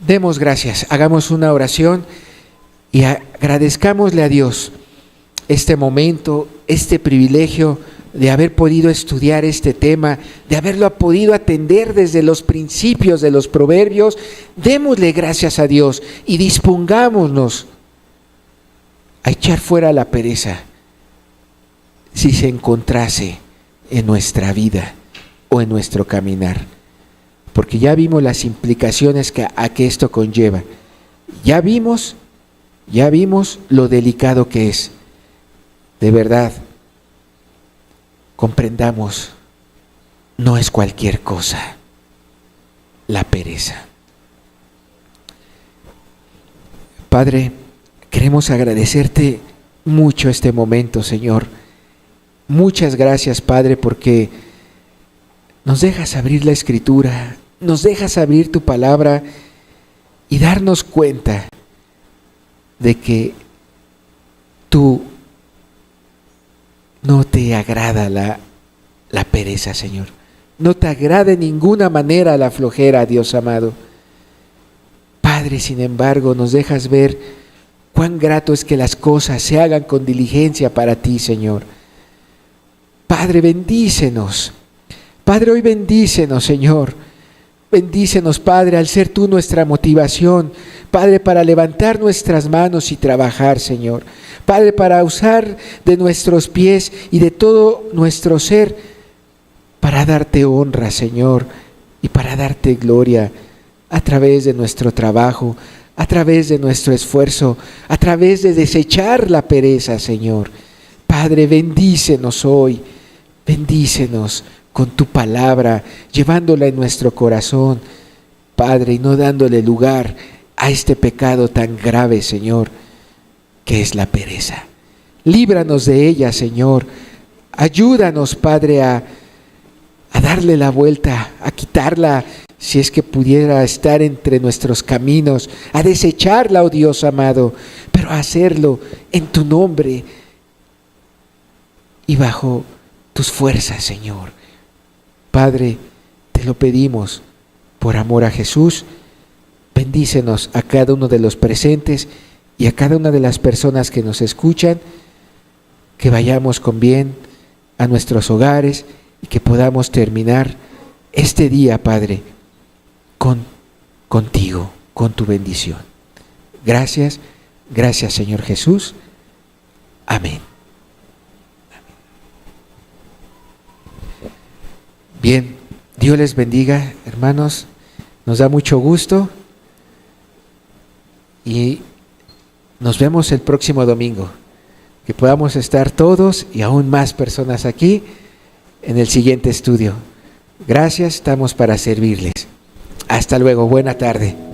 demos gracias, hagamos una oración y agradezcámosle a Dios este momento, este privilegio de haber podido estudiar este tema, de haberlo podido atender desde los principios de los proverbios. Démosle gracias a Dios y dispongámonos a echar fuera la pereza si se encontrase en nuestra vida o en nuestro caminar, porque ya vimos las implicaciones a que esto conlleva. Ya vimos lo delicado que es. De verdad, comprendamos, no es cualquier cosa la pereza. Padre, queremos agradecerte mucho este momento, Señor. Muchas gracias, Padre, porque nos dejas abrir la Escritura, nos dejas abrir tu palabra y darnos cuenta de que tú no te agrada la pereza, Señor. No te agrada de ninguna manera la flojera, Dios amado. Padre, sin embargo, nos dejas ver cuán grato es que las cosas se hagan con diligencia para ti, Señor. Padre, bendícenos. Padre, hoy bendícenos, Señor. Bendícenos, Padre, al ser tú nuestra motivación. Padre, para levantar nuestras manos y trabajar, Señor. Padre, para usar de nuestros pies y de todo nuestro ser para darte honra, Señor, y para darte gloria a través de nuestro trabajo, a través de nuestro esfuerzo, a través de desechar la pereza, Señor. Padre, bendícenos hoy, bendícenos con tu palabra, llevándola en nuestro corazón, Padre, y no dándole lugar a este pecado tan grave, Señor, que es la pereza. Líbranos de ella, Señor. Ayúdanos, Padre, a darle la vuelta, a quitarla, si es que pudiera estar entre nuestros caminos, a desecharla, oh Dios amado, pero a hacerlo en tu nombre y bajo tus fuerzas, Señor. Padre, te lo pedimos por amor a Jesús. Bendícenos a cada uno de los presentes y a cada una de las personas que nos escuchan, que vayamos con bien a nuestros hogares y que podamos terminar este día, Padre, contigo, con tu bendición. Gracias, gracias, Señor Jesús. Amén. Bien, Dios les bendiga, hermanos. Nos da mucho gusto y nos vemos el próximo domingo. Que podamos estar todos y aún más personas aquí en el siguiente estudio. Gracias, estamos para servirles. Hasta luego, buena tarde.